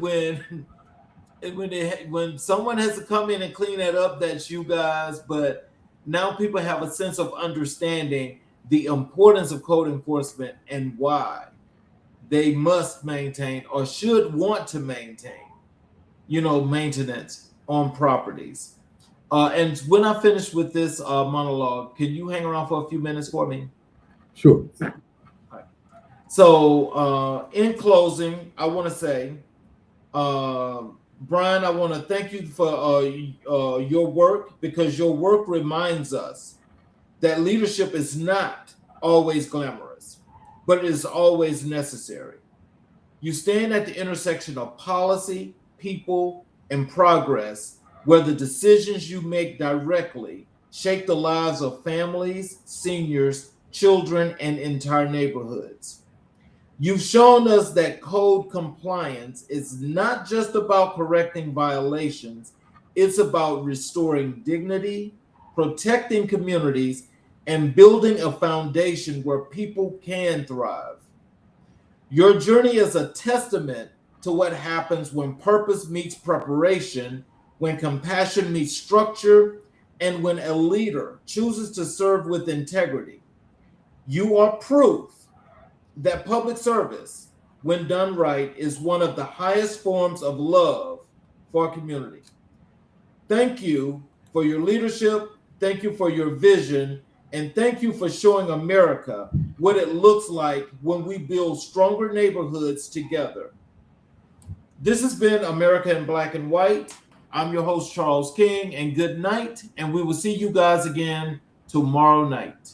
when someone has to come in and clean that up, that's you guys. But now people have a sense of understanding the importance of code enforcement and why they must maintain or should want to maintain, maintenance on properties. And when I finish with this monologue, can you hang around for a few minutes for me? Sure. All right. So, in closing, I want to say, Brian, I want to thank you for your work, because your work reminds us that leadership is not always glamorous, but it is always necessary. You stand at the intersection of policy, people, and progress, where the decisions you make directly shape the lives of families, seniors, children, and entire neighborhoods. You've shown us that code compliance is not just about correcting violations, it's about restoring dignity, protecting communities, and building a foundation where people can thrive. Your journey is a testament to what happens when purpose meets preparation, when compassion meets structure, and when a leader chooses to serve with integrity. You are proof that public service, when done right, is one of the highest forms of love for our community. Thank you for your leadership. Thank you for your vision. And thank you for showing America what it looks like when we build stronger neighborhoods together. This has been America in Black and White. I'm your host, Charles King, and good night. And we will see you guys again tomorrow night.